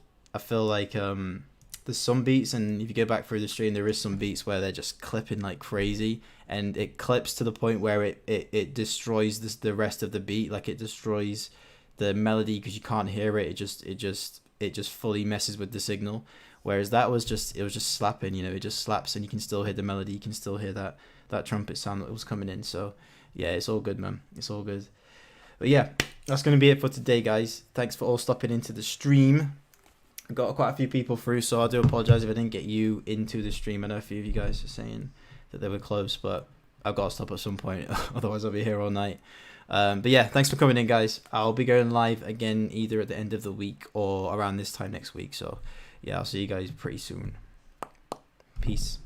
there's some beats, and if you go back through the stream, there is some beats where they're just clipping like crazy, and it clips to the point where it destroys the rest of the beat. Like, it destroys the melody because you can't hear it. It just fully messes with the signal. Whereas that was just slapping, you know, it just slaps and you can still hear the melody, you can still hear that trumpet sound that was coming in. So yeah, it's all good, man. It's all good. But yeah, that's going to be it for today, guys. Thanks for all stopping into the stream. I got quite a few people through, so I do apologize if I didn't get you into the stream. I know a few of you guys are saying that they were close, but I've got to stop at some point, otherwise I'll be here all night. But yeah, thanks for coming in, guys. I'll be going live again either at the end of the week or around this time next week. So yeah, I'll see you guys pretty soon. Peace.